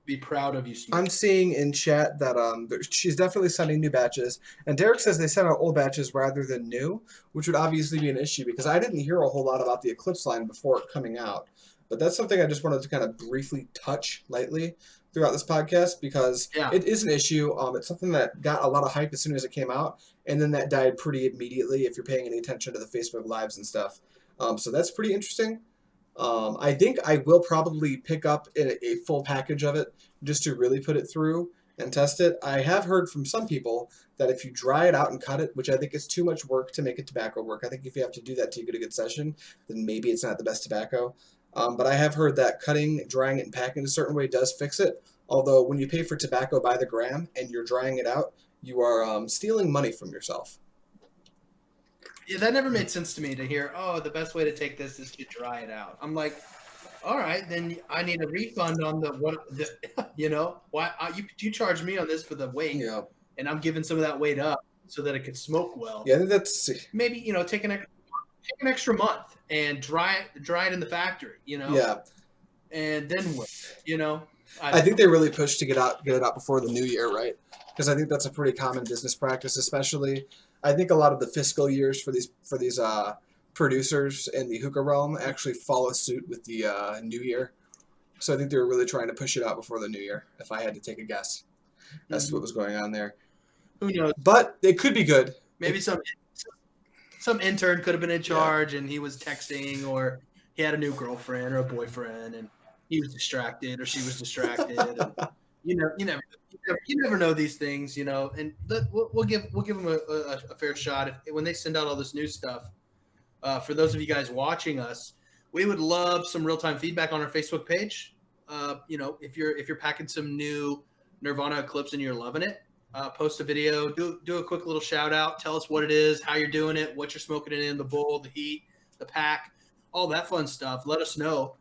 be proud of you smoking. I'm seeing in chat that she's definitely sending new batches, and Derek says they sent out old batches rather than new, which would obviously be an issue because I didn't hear a whole lot about the Eclipse line before it coming out. But that's something I just wanted to kind of briefly touch lightly throughout this podcast because it is an issue. It's something that got a lot of hype as soon as it came out, and then that died pretty immediately if you're paying any attention to the Facebook Lives and stuff. So that's pretty interesting. I think I will probably pick up a full package of it just to really put it through and test it. I have heard from some people that if you dry it out and cut it, which I think is too much work to make it tobacco work, I think if you have to do that to get a good session, then maybe it's not the best tobacco. But I have heard that cutting, drying it, and packing a certain way does fix it. Although when you pay for tobacco by the gram and you're drying it out, you are stealing money from yourself. Yeah, that never made sense to me to hear, the best way to take this is to dry it out. I'm like, all right, then I need a refund on why you charge me on this for the weight, and I'm giving some of that weight up so that it could smoke well. Yeah, that's maybe take an extra month and dry it in the factory, Yeah, and then what, I think they really pushed to get it out before the new year, right? Because I think that's a pretty common business practice, especially. I think a lot of the fiscal years for these producers in the hookah realm actually follow suit with the new year. So I think they were really trying to push it out before the new year, if I had to take a guess. That's what was going on there. Who knows? But it could be good. Maybe some intern could have been in charge and he was texting, or he had a new girlfriend or a boyfriend and he was distracted or she was distracted. And, you never know these things, and we'll give them a fair shot when they send out all this new stuff. For those of you guys watching us, we would love some real-time feedback on our Facebook page. If you're packing some new Nirvana Eclipse and you're loving it, post a video, do a quick little shout out, tell us what it is, how you're doing it, what you're smoking it in, the bowl, the heat, the pack, all that fun stuff. Let us know.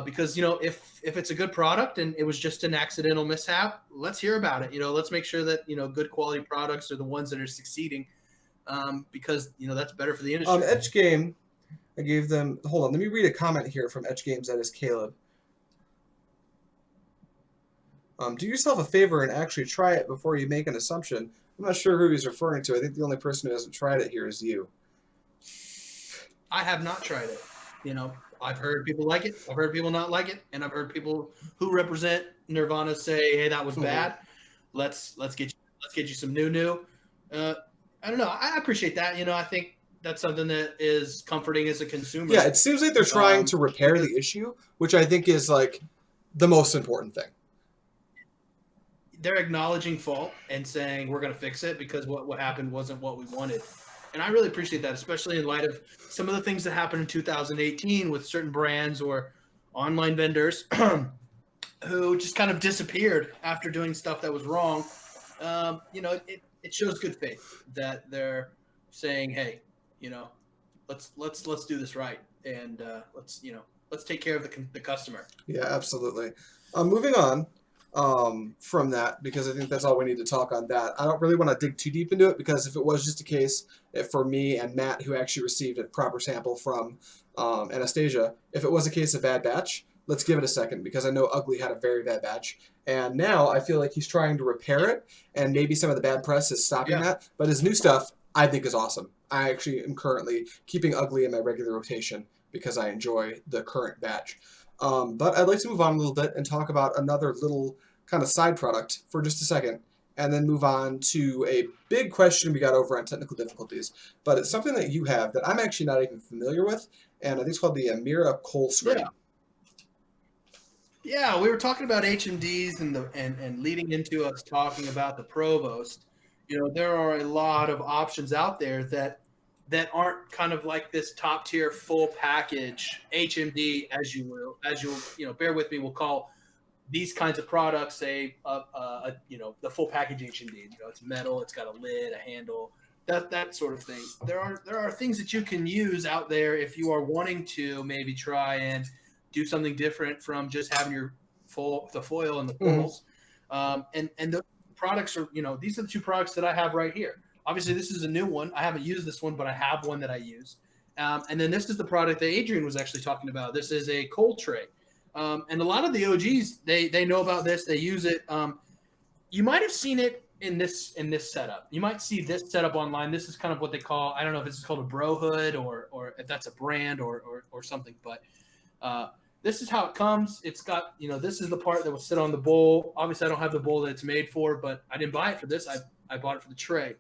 Because if it's a good product and it was just an accidental mishap, let's hear about it. Let's make sure that good quality products are the ones that are succeeding, because that's better for the industry. Etch Game, I gave them. Hold on, let me read a comment here from Etch Games. That is Caleb. Do yourself a favor and actually try it before you make an assumption. I'm not sure who he's referring to. I think the only person who hasn't tried it here is you. I have not tried it. I've heard people like it. I've heard people not like it, and I've heard people who represent Nirvana say, "Hey, that was bad. Let's get you some new." I don't know. I appreciate that. I think that's something that is comforting as a consumer. Yeah, it seems like they're trying to repair the issue, which I think is like the most important thing. They're acknowledging fault and saying we're going to fix it because what happened wasn't what we wanted. And I really appreciate that, especially in light of some of the things that happened in 2018 with certain brands or online vendors who just kind of disappeared after doing stuff that was wrong. It shows good faith that they're saying, hey, let's do this right, and let's take care of the customer. Yeah, absolutely. Moving on from that, because I think that's all we need to talk on that. I don't really want to dig too deep into it, because if it was just a case for me and Matt, who actually received a proper sample from Anastasia, if it was a case of bad batch, let's give it a second, because I know Ugly had a very bad batch. And now I feel like he's trying to repair it, and maybe some of the bad press is stopping that. But his new stuff, I think, is awesome. I actually am currently keeping Ugly in my regular rotation because I enjoy the current batch. But I'd like to move on a little bit and talk about another little kind of side product for just a second, and then move on to a big question we got over on technical difficulties. But it's something that you have that I'm actually not even familiar with, and I think it's called the Amira Coal Screen. Yeah, we were talking about HMDs and leading into us talking about the Provost. You know, there are a lot of options out there that aren't kind of like this top tier full package HMD, as you bear with me, we'll call these kinds of products the full package HMD. You know, it's metal, it's got a lid, a handle, that sort of thing. There are things that you can use out there if you are wanting to maybe try and do something different from just having the foil and the poles. And the products are, these are the two products that I have right here. Obviously, this is a new one. I haven't used this one, but I have one that I use. And then this is the product that Adrian was actually talking about. This is a coal tray. And a lot of the OGs, they know about this. They use it. You might have seen it in this setup. You might see this setup online. This is kind of what they call, I don't know if this is called a bro hood or if that's a brand or something, but this is how it comes. It's got, this is the part that will sit on the bowl. Obviously, I don't have the bowl that it's made for, but I didn't buy it for this. I bought it for the tray.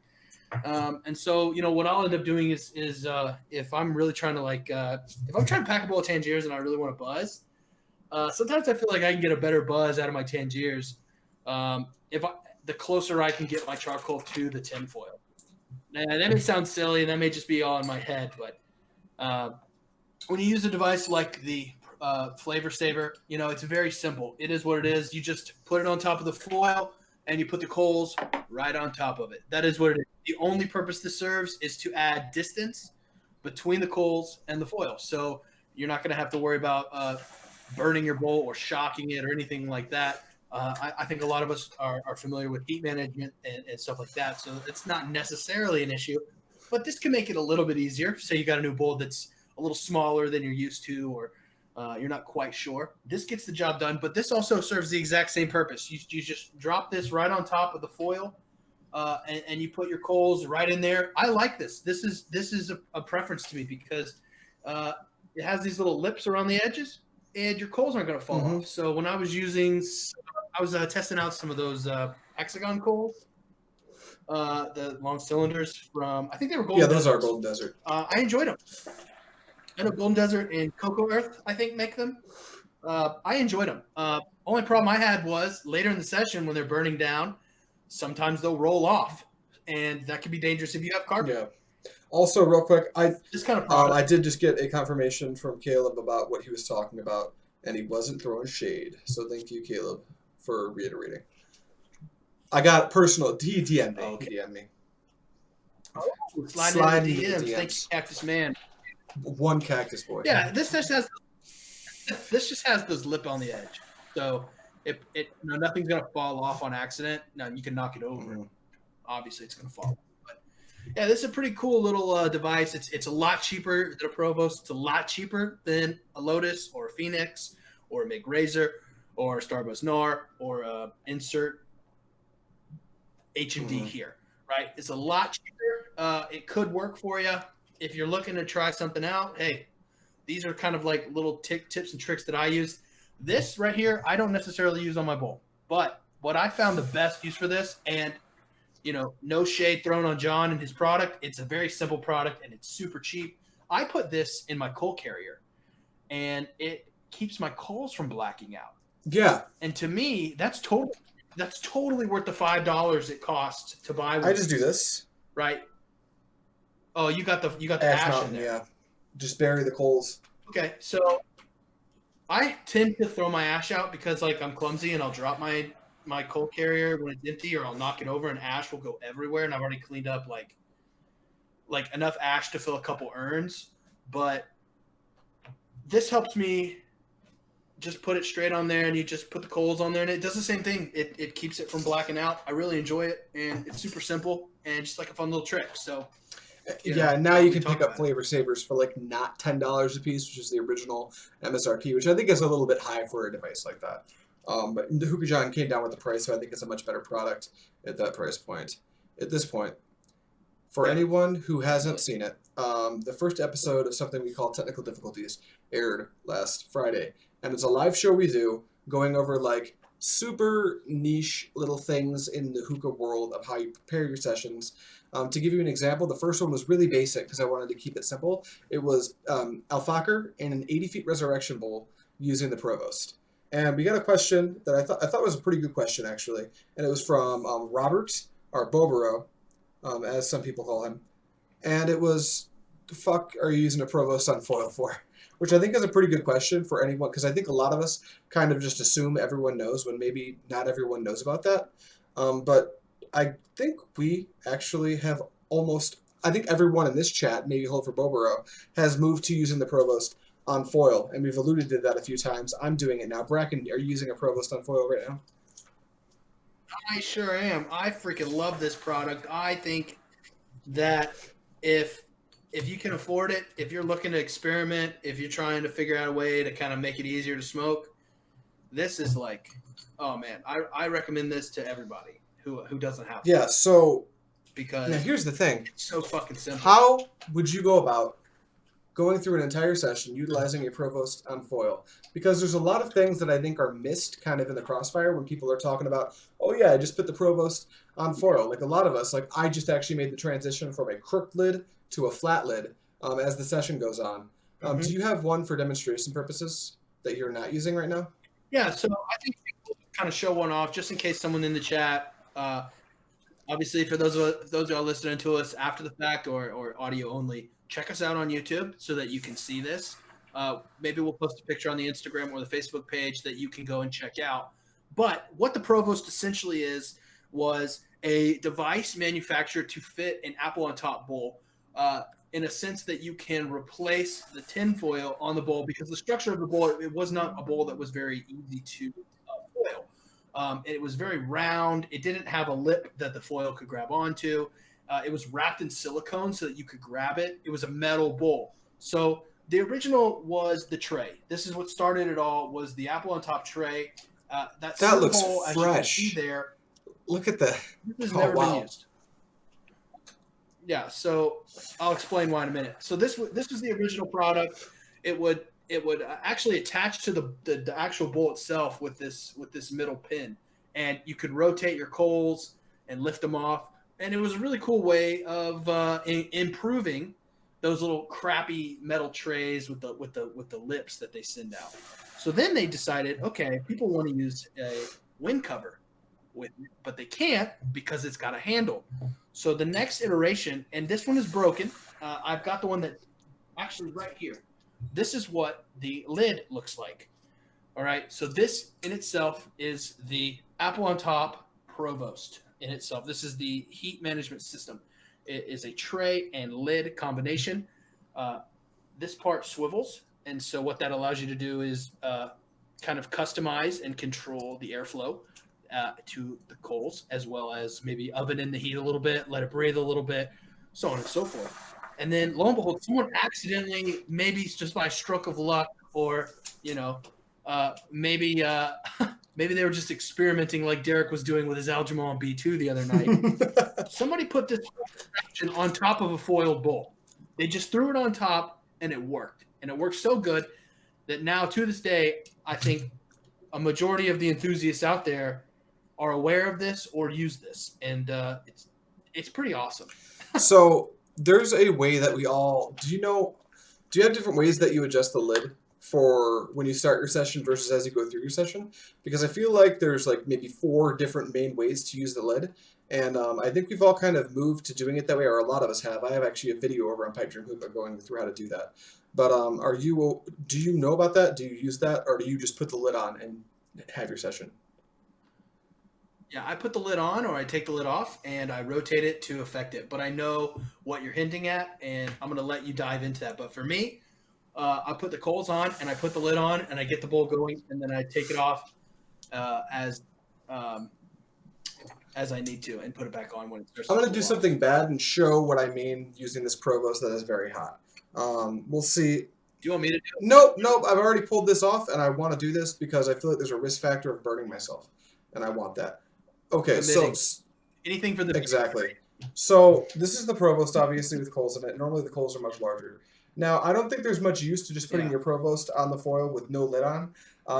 And so, what I'll end up doing is if I'm really trying to if I'm trying to pack a bowl of Tangiers and I really want to buzz, sometimes I feel like I can get a better buzz out of my Tangiers the closer I can get my charcoal to the tinfoil. And that may sound silly, and that may just be all in my head, but when you use a device like the Flavor Saver, it's very simple. It is what it is. You just put it on top of the foil, and you put the coals right on top of it. That is what it is. The only purpose this serves is to add distance between the coals and the foil. So you're not going to have to worry about burning your bowl or shocking it or anything like that. I think a lot of us are familiar with heat management and stuff like that. So it's not necessarily an issue, but this can make it a little bit easier. Say you got a new bowl that's a little smaller than you're used to, or you're not quite sure. This gets the job done, but this also serves the exact same purpose. You just drop this right on top of the foil, and you put your coals right in there. I like this. This is a preference to me because it has these little lips around the edges, and your coals aren't going to fall off. So when I was testing out some of those hexagon coals, the long cylinders from, I think they were Golden Desert. Yeah, those are Golden Desert. I enjoyed them. I know Golden Desert and Cocoa Earth, I think, make them. I enjoyed them. Only problem I had was later in the session when they're burning down, sometimes they'll roll off, and that can be dangerous if you have carpet. Yeah. Also, real quick, I did just get a confirmation from Caleb about what he was talking about, and he wasn't throwing shade. So thank you, Caleb, for reiterating. I got personal. He DM'd me. Okay. He DM'd me. Oh, slide into the DMs. Thank you, Cactus Man. One cactus boy. Yeah, this just has this lip on the edge, so it nothing's gonna fall off on accident. Now you can knock it over. Obviously, it's gonna fall. But yeah, this is a pretty cool little device. It's a lot cheaper than a Provost. It's a lot cheaper than a Lotus or a Phoenix or a MIG Razor or a Starbuzz Nar or Insert HMD here. Right? It's a lot cheaper. It could work for you. If you're looking to try something out, hey, these are kind of like little tips and tricks that I use. This right here, I don't necessarily use on my bowl. But what I found the best use for this, and, no shade thrown on John and his product, it's a very simple product, and it's super cheap. I put this in my coal carrier, and it keeps my coals from blacking out. Yeah. And to me, that's totally worth the $5 it costs to buy one. I just do this. Right. Oh, you got the ash mountain, in there. Yeah. Just bury the coals. Okay, so I tend to throw my ash out because I'm clumsy and I'll drop my coal carrier when it's empty, or I'll knock it over and ash will go everywhere, and I've already cleaned up like enough ash to fill a couple urns. But this helps me just put it straight on there, and you just put the coals on there, and it does the same thing. It keeps it from blacking out. I really enjoy it, and it's super simple and just like a fun little trick. So Yeah, and now you can talk pick up about it. flavor savers for like not $10 a piece, which is the original MSRP, which I think is a little bit high for a device like that. But the Hookah John came down with the price, so I think it's a much better product at that price point. At this point, for Yep. anyone who hasn't seen it, the first episode of something we call Technical Difficulties aired last Friday, and it's a live show we do going over like super niche little things in the hookah world of how you prepare your sessions. To give you an example, the first one was really basic because I wanted to keep it simple. It was alfalfa in an 80 feet resurrection bowl using the Provost. And we got a question that I thought was a pretty good question actually, and it was from Robert or Bobero, as some people call him, and it was, the fuck are you using a Provost on foil for? Which I think is a pretty good question for anyone, because I think a lot of us kind of just assume everyone knows when maybe not everyone knows about that. But I think we actually have almost, I think everyone in this chat, maybe hold for Bobero, has moved to using the Provost on foil, and we've alluded to that a few times. I'm doing it now. Bracken, are you using a Provost on foil right now? I sure am. I freaking love this product. I think that if you can afford it, if you're looking to experiment, if you're trying to figure out a way to kind of make it easier to smoke, this is like, oh man, I recommend this to everybody who doesn't have Yeah, so because now here's the thing. it's so fucking simple. How would you go about going through an entire session utilizing a Provost on foil? Because there's a lot of things that I think are missed kind of in the crossfire when people are talking about, oh yeah, I just put the Provost on foil. Like a lot of us, like I just actually made the transition from a crooked lid to a flat lid as the session goes on. Do you have one for demonstration purposes that you're not using right now? Yeah, so I think we'll kind of show one off just in case someone in the chat. Obviously, for those who are listening to us after the fact or audio only, check us out on YouTube so that you can see this. Maybe we'll post a picture on the Instagram or the Facebook page that you can go and check out. But what the Provost essentially was a device manufactured to fit an apple on top bowl in a sense that you can replace the tin foil on the bowl because the structure of the bowl, it was not a bowl that was very easy to foil. It was very round. It didn't have a lip that the foil could grab onto. It was wrapped in silicone so that you could grab it. It was a metal bowl. So the original was the tray. This is what started it all, was the apple on top tray. That looks bowl, as fresh. you can see there, Look at that. this has never been used. Yeah, so I'll explain why in a minute. So this was the original product. It would actually attach to the actual bowl itself with this middle pin, and you could rotate your coals and lift them off. And it was a really cool way of improving those little crappy metal trays with the lips that they send out. So then they decided, okay, people want to use a wind cover with it, but they can't because it's got a handle. So the next iteration, and this one is broken. I've got the one that actually right here. This is what the lid looks like. All right. So this in itself is the apple on top Provost in itself. This is the heat management system. It is a tray and lid combination. This part swivels. And so what that allows you to do is kind of customize and control the airflow to the coals, as well as maybe oven in the heat a little bit, let it breathe a little bit, so on and so forth. And then lo and behold, someone accidentally, maybe it's just by a stroke of luck, or maybe they were just experimenting like Derek was doing with his Aljamal on B2 the other night. Somebody put this on top of a foiled bowl. They just threw it on top, and it worked. And it worked so good that now, to this day, I think a majority of the enthusiasts out there are aware of this or use this, and it's pretty awesome. So there's a way that we all, do you have different ways that you adjust the lid for when you start your session versus as you go through your session? Because I feel like there's like maybe 4 different main ways to use the lid, and I think we've all kind of moved to doing it that way, or a lot of us have. I have actually a video over on Pipe Dream Hookah going through how to do that. But do you know about that? Do you use that, or do you just put the lid on and have your session? Yeah, I put the lid on, or I take the lid off, and I rotate it to affect it. But I know what you're hinting at, and I'm going to let you dive into that. But for me, I put the coals on, and I put the lid on, and I get the bowl going, and then I take it off as as I need to and put it back on when it starts. I'm going to do something bad and show what I mean using this Provost that is very hot. We'll see. Do you want me to do it? Nope. I've already pulled this off, and I want to do this because I feel like there's a risk factor of burning myself, and I want that. Okay, Committing. so anything for the exactly. So this is the Provost, obviously, with coals in it. Normally the coals are much larger. Now, I don't think there's much use to just putting your Provost on the foil with no lid on.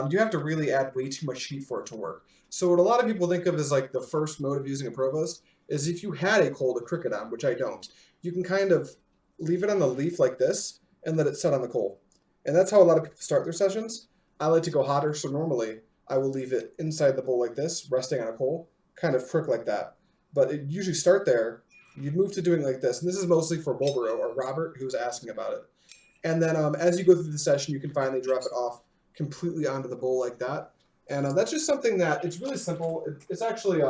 You have to really add way too much heat for it to work. So what a lot of people think of as like the first mode of using a Provost is if you had a coal to cricket on, which I don't, you can kind of leave it on the leaf like this and let it set on the coal. And that's how a lot of people start their sessions. I like to go hotter, so normally I will leave it inside the bowl like this, resting on a coal, kind of prick like that. But it usually start there. You'd move to doing like this. And this is mostly for Bulbaro or Robert, who's asking about it. And then as you go through the session, you can finally drop it off completely onto the bowl like that. And that's just something that it's really simple. It's actually,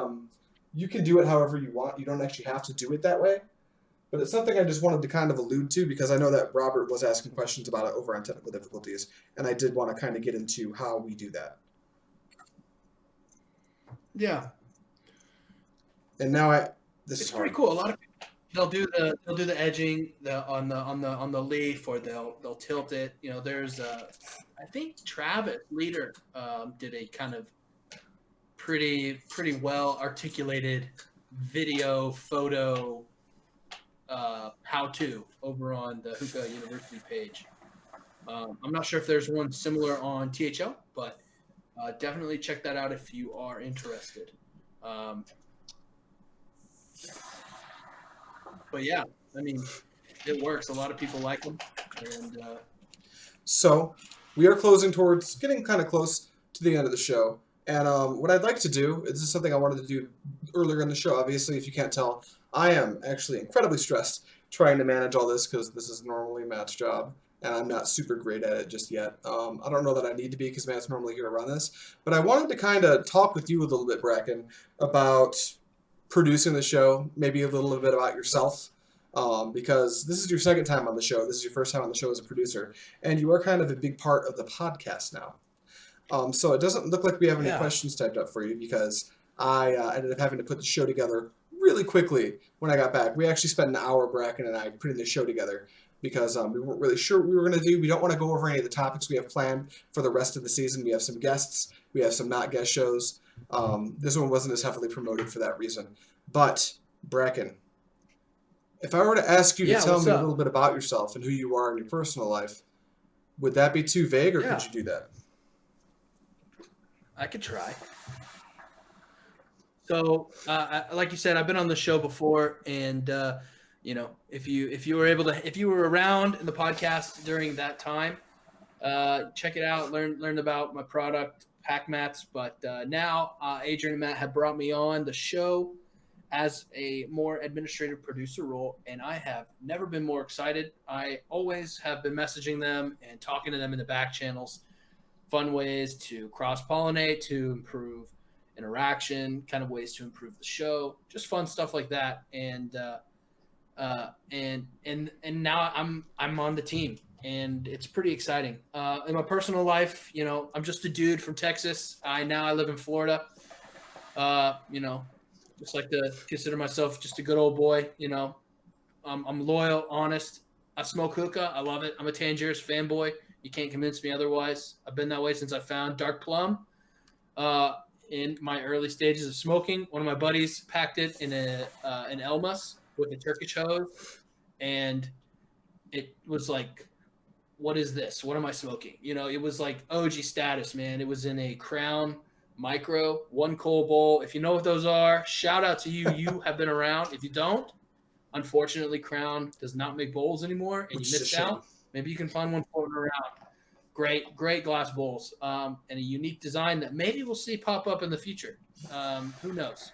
you can do it however you want. You don't actually have to do it that way. But it's something I just wanted to kind of allude to because I know that Robert was asking questions about it over on technical difficulties. And I did want to kind of get into how we do that. Yeah. And now this is pretty cool. A lot of people they'll do the edging on the leaf, or they'll tilt it. You know, there's I think Travis Leader did a kind of pretty well articulated video photo how to over on the Hookah University page. I'm not sure if there's one similar on THL, but definitely check that out if you are interested. But yeah, I mean, it works. A lot of people like them. And so we are getting kind of close to the end of the show. And what I'd like to do, this is something I wanted to do earlier in the show. Obviously, if you can't tell, I am actually incredibly stressed trying to manage all this because this is normally Matt's job. And I'm not super great at it just yet. I don't know that I need to be because Matt's normally here to run this. But I wanted to kind of talk with you a little bit, Bracken, about producing the show, maybe a little bit about yourself, because this is your second time on the show. This is your first time on the show as a producer, and you are kind of a big part of the podcast now. So it doesn't look like we have any questions typed up for you because I ended up having to put the show together really quickly when I got back. We actually spent an hour, Bracken and I, putting the show together because we weren't really sure what we were going to do. We don't want to go over any of the topics we have planned for the rest of the season. We have some guests. We have some not guest shows. This one wasn't as heavily promoted for that reason. But, Bracken, if I were to ask you to tell me a little bit about yourself and who you are in your personal life, would that be too vague, or could you do that? I could try. So, like you said, I've been on the show before, and if you were around in the podcast during that time, check it out, learn about my product, pack mats. But now Adrian and Matt have brought me on the show as a more administrative producer role, and I have never been more excited. I always have been messaging them and talking to them in the back channels, fun ways to cross-pollinate, to improve interaction, kind of ways to improve the show, just fun stuff like that. And now I'm on the team, and it's pretty exciting. In my personal life, I'm just a dude from Texas. I live in Florida. Just like to consider myself just a good old boy. I'm loyal, honest. I smoke hookah. I love it. I'm a Tangiers fanboy. You can't convince me otherwise. I've been that way since I found Dark Plum. In my early stages of smoking, one of my buddies packed it in an Elmas with a Turkish hose, and it was like, what is this? What am I smoking? It was like OG status, man. It was in a Crown Micro, one coal bowl. If you know what those are, shout out to you. You have been around. If you don't, unfortunately, Crown does not make bowls anymore, and you missed out. Maybe you can find one floating around. Great glass bowls, and a unique design that maybe we'll see pop up in the future. Who knows?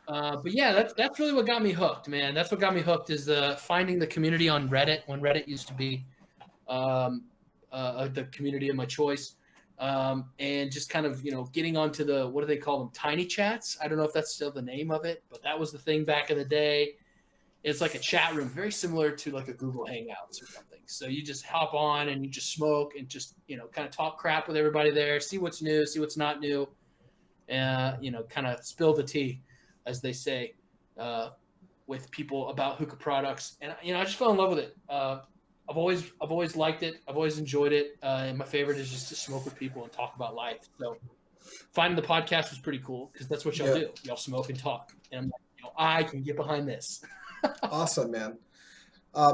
But yeah, that's really what got me hooked, man. That's what got me hooked is finding the community on Reddit when Reddit used to be the community of my choice. And just kind of, getting onto the, what do they call them? Tiny chats. I don't know if that's still the name of it, but that was the thing back in the day. It's like a chat room, very similar to like a Google Hangouts or something. So you just hop on and you just smoke and just, kind of talk crap with everybody there, see what's new, see what's not new, kind of spill the tea. as they say, with people about hookah products. And I just fell in love with it. I've always liked it. I've always enjoyed it. And my favorite is just to smoke with people and talk about life. So finding the podcast was pretty cool because that's what y'all do. Y'all smoke and talk. And I'm like, I can get behind this. Awesome, man.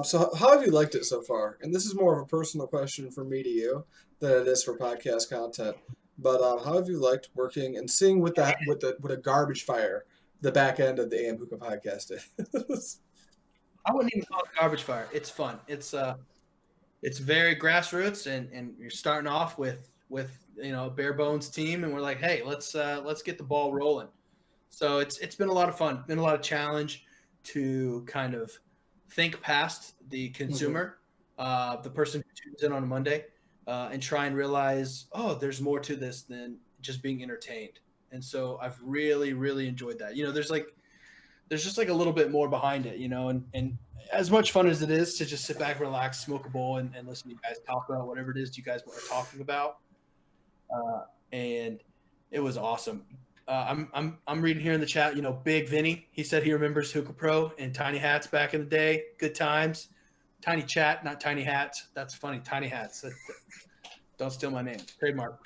So how have you liked it so far? And this is more of a personal question from me to you than it is for podcast content. But how have you liked working and seeing what a garbage fire the back end of the AM Hookah Podcast is? I wouldn't even call it garbage fire. It's fun. It's very grassroots, and you're starting off with a bare bones team, and we're like, hey, let's get the ball rolling. So it's been a lot of fun, been a lot of challenge to kind of think past the consumer, the person who tunes in on a Monday, and try and realize, there's more to this than just being entertained. And so I've really, really enjoyed that. There's just like a little bit more behind it, and as much fun as it is to just sit back, relax, smoke a bowl, and listen to you guys talk about whatever it is you guys are talking about. And it was awesome. I'm reading here in the chat, Big Vinny, he said he remembers Hookah Pro and Tiny Hats back in the day. Good times. Tiny Chat, not Tiny Hats. That's funny. Tiny Hats. Don't steal my name. Trademark.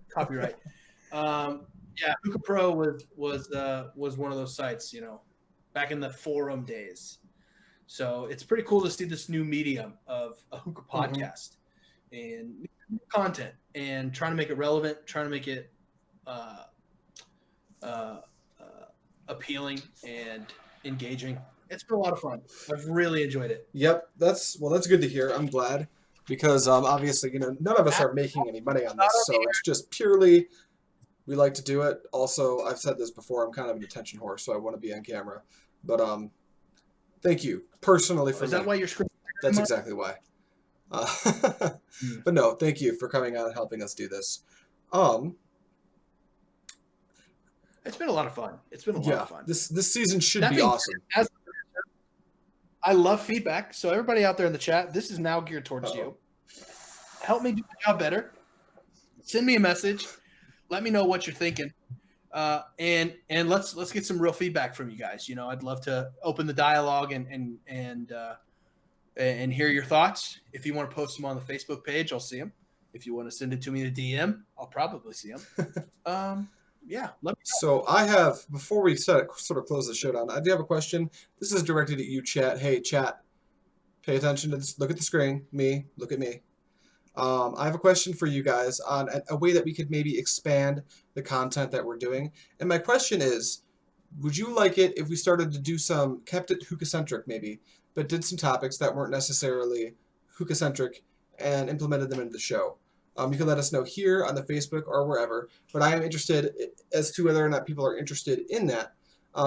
Copyright. Hookah Pro was one of those sites, back in the forum days. So it's pretty cool to see this new medium of a hookah podcast and content and trying to make it relevant, trying to make it appealing and engaging. It's been a lot of fun. I've really enjoyed it. Yep, that's good to hear. I'm glad because obviously none of us are making any money on this, so it's just purely we like to do it. Also, I've said this before, I'm kind of an attention whore, so I want to be on camera. But thank you personally for. Is that why you're screwing? That's exactly why. But no, thank you for coming on and helping us do this. It's been a lot of fun. It's been a lot of fun. This season should be awesome. I love feedback. So everybody out there in the chat, this is now geared towards you. Help me do the job better. Send me a message. Let me know what you're thinking. And let's get some real feedback from you guys. I'd love to open the dialogue and hear your thoughts. If you want to post them on the Facebook page, I'll see them. If you want to send it to me to DM, I'll probably see them. Let me know. So I have, before we sort of close the show down, I do have a question. This is directed at you, chat. Hey, chat, pay attention to this. Look at the screen. Look at me. I have a question for you guys on a way that we could maybe expand the content that we're doing. And my question is, would you like it if we started to do kept it hookah-centric maybe, but did some topics that weren't necessarily hookah-centric and implemented them into the show? You can let us know here on the Facebook or wherever, but I am interested as to whether or not people are interested in that,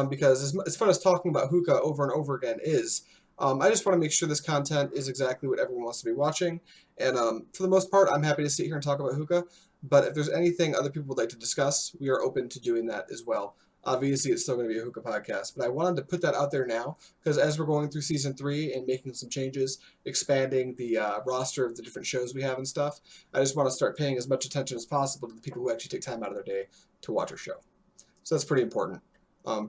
because as fun as talking about hookah over and over again is, I just want to make sure this content is exactly what everyone wants to be watching, and for the most part, I'm happy to sit here and talk about hookah, but if there's anything other people would like to discuss, we are open to doing that as well. Obviously, it's still going to be a hookah podcast, but I wanted to put that out there now because as we're going through season 3 and making some changes, expanding the roster of the different shows we have and stuff, I just want to start paying as much attention as possible to the people who actually take time out of their day to watch our show. So that's pretty important.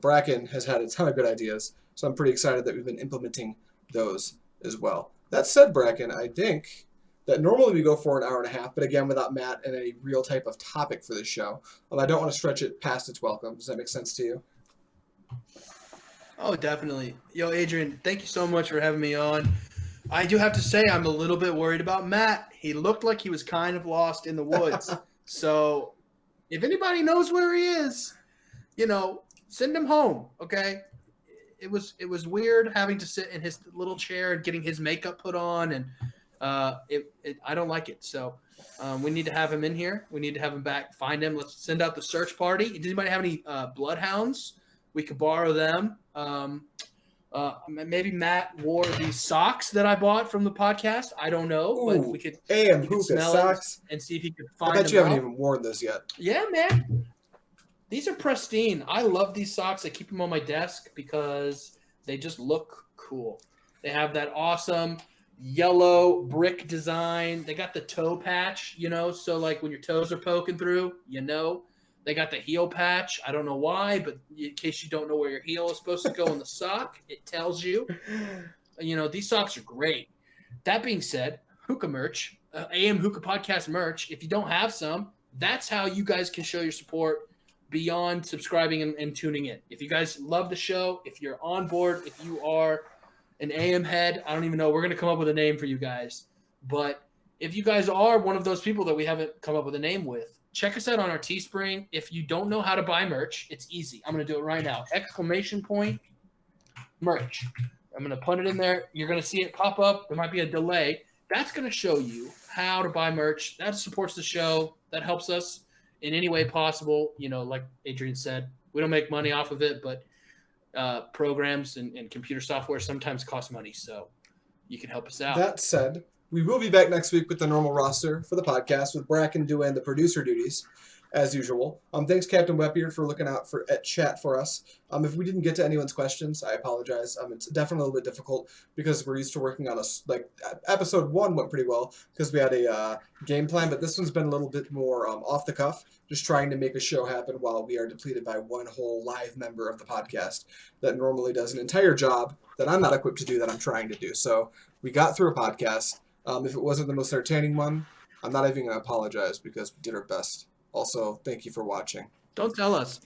Bracken has had a ton of good ideas, so I'm pretty excited that we've been implementing those as well. That said, Bracken, I think that normally we go for an hour and a half, but again, without Matt and any real type of topic for this show. I don't want to stretch it past its welcome. Does that make sense to you? Oh, definitely. Yo, Adrian, thank you so much for having me on. I do have to say I'm a little bit worried about Matt. He looked like he was kind of lost in the woods. So if anybody knows where he is, send him home, okay? It was weird having to sit in his little chair and getting his makeup put on, and I don't like it. So we need to have him in here. We need to have him back. Find him. Let's send out the search party. Does anybody have any bloodhounds? We could borrow them. Maybe Matt wore these socks that I bought from the podcast. I don't know, but we could AM Hookah socks and see if he could find them. I bet you haven't even worn those yet. Yeah, man. These are pristine. I love these socks. I keep them on my desk because they just look cool. They have that awesome yellow brick design. They got the toe patch, so like when your toes are poking through, They got the heel patch. I don't know why, but in case you don't know where your heel is supposed to go in the sock, it tells you. These socks are great. That being said, hookah merch, AM Hookah Podcast merch, if you don't have some, that's how you guys can show your support beyond subscribing and tuning in. If you guys love the show, if you're on board, if you are an AM head, I don't even know. We're going to come up with a name for you guys. But if you guys are one of those people that we haven't come up with a name with, check us out on our Teespring. If you don't know how to buy merch, it's easy. I'm going to do it right now. ! Merch. I'm going to put it in there. You're going to see it pop up. There might be a delay. That's going to show you how to buy merch. That supports the show. That helps us in any way possible. Like Adrian said, we don't make money off of it, but programs and computer software sometimes cost money. So you can help us out. That said, we will be back next week with the normal roster for the podcast with Bracken doing the producer duties as usual. Thanks, Captain Wetbeard, for looking out at chat for us. If we didn't get to anyone's questions, I apologize. It's definitely a little bit difficult because we're used to working on episode 1 went pretty well because we had a game plan, but this one's been a little bit more off the cuff, just trying to make a show happen while we are depleted by one whole live member of the podcast that normally does an entire job that I'm not equipped to do that I'm trying to do. So we got through a podcast. If it wasn't the most entertaining one, I'm not even going to apologize because we did our best. Also, thank you for watching. Don't tell us.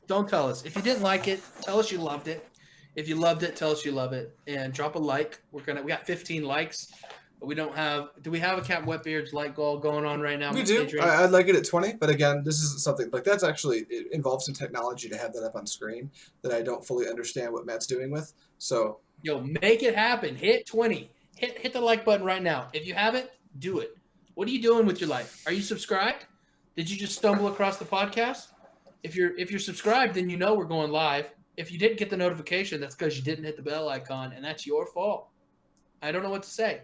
If you didn't like it, tell us you loved it. If you loved it, tell us you love it. And drop a like. We got 15 likes. But we don't have – do we have a Captain Wetbeard's like goal going on right now? We do. I'd like it at 20. But again, this isn't something – that's actually – it involves some technology to have that up on screen that I don't fully understand what Matt's doing with. So – Yo, make it happen. Hit 20. Hit the like button right now. If you haven't, do it. What are you doing with your life? Are you subscribed? Did you just stumble across the podcast? If you're subscribed, then we're going live. If you didn't get the notification, that's because you didn't hit the bell icon, and that's your fault. I don't know what to say.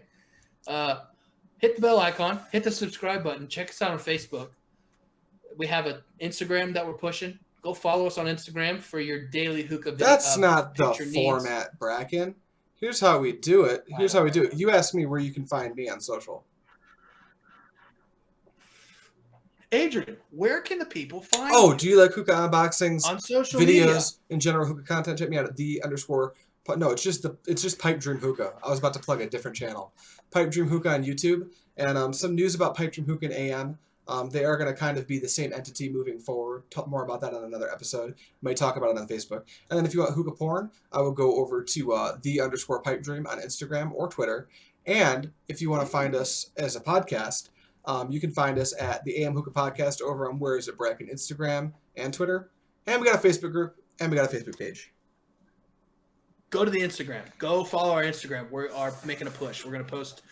Hit the bell icon. Hit the subscribe button. Check us out on Facebook. We have an Instagram that we're pushing. Go follow us on Instagram for your daily hookah. That's not the format, Bracken. Here's how we do it. You ask me where you can find me on social. Adrian, where can the people find you? you? Do you like hookah unboxings, on social videos, media? in general hookah content? Check me out at no, it's just Pipe Dream Hookah. I was about to plug a different channel. Pipe Dream Hookah on YouTube, and some news about Pipe Dream Hookah and AM. They are going to kind of be the same entity moving forward. Talk more about that on another episode. Might talk about it on Facebook. And then if you want hookah porn, I will go over to _Pipe Dream on Instagram or Twitter. And if you want to find us as a podcast, you can find us at the AM Hookah Podcast over on Where Is It Bracken Instagram and Twitter. And we got a Facebook group and we got a Facebook page. Go to the Instagram. Go follow our Instagram. We are making a push. We're going to post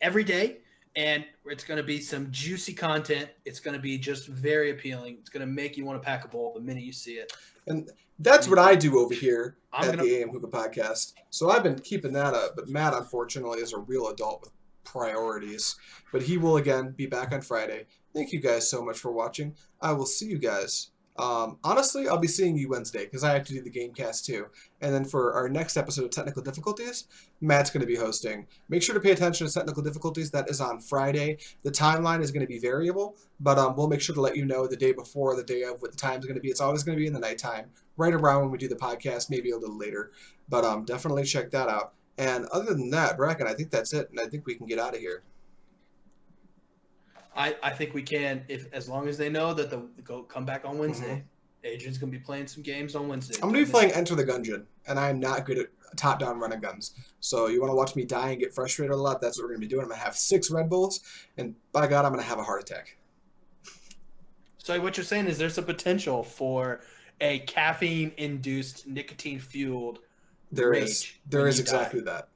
every day. And it's going to be some juicy content. It's going to be just very appealing. It's going to make you want to pack a bowl the minute you see it. And that's what I do over here at the AM Hookah Podcast. So I've been keeping that up. But Matt, unfortunately, is a real adult with priorities. But he will, again, be back on Friday. Thank you guys so much for watching. I will see you guys. Honestly, I'll be seeing you Wednesday because I have to do the Gamecast too. And then for our next episode of Technical Difficulties, Matt's going to be hosting. Make sure to pay attention to Technical Difficulties. That is on Friday. The timeline is going to be variable, but we'll make sure to let you know the day before, the day of, what the time is going to be. It's always going to be in the nighttime, right around when we do the podcast, maybe a little later. But definitely check that out. And other than that, Bracken, I think that's it, and I think we can get out of here. I think we can, as long as they know that come back on Wednesday. Mm-hmm. Adrian's going to be playing some games on Wednesday. I'm going to be playing Enter the Gungeon, and I'm not good at top-down running guns. So you want to watch me die and get frustrated a lot, that's what we're going to be doing. I'm going to have 6 Red Bulls, and by God, I'm going to have a heart attack. So what you're saying is there's a potential for a caffeine-induced, nicotine-fueled rage. There is exactly that.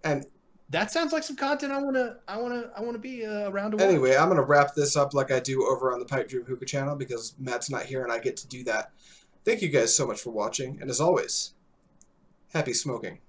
And that sounds like some content I want to be around to watch. Anyway, I'm going to wrap this up like I do over on the Pipe Dream Hookah channel because Matt's not here and I get to do that. Thank you guys so much for watching, and as always, happy smoking.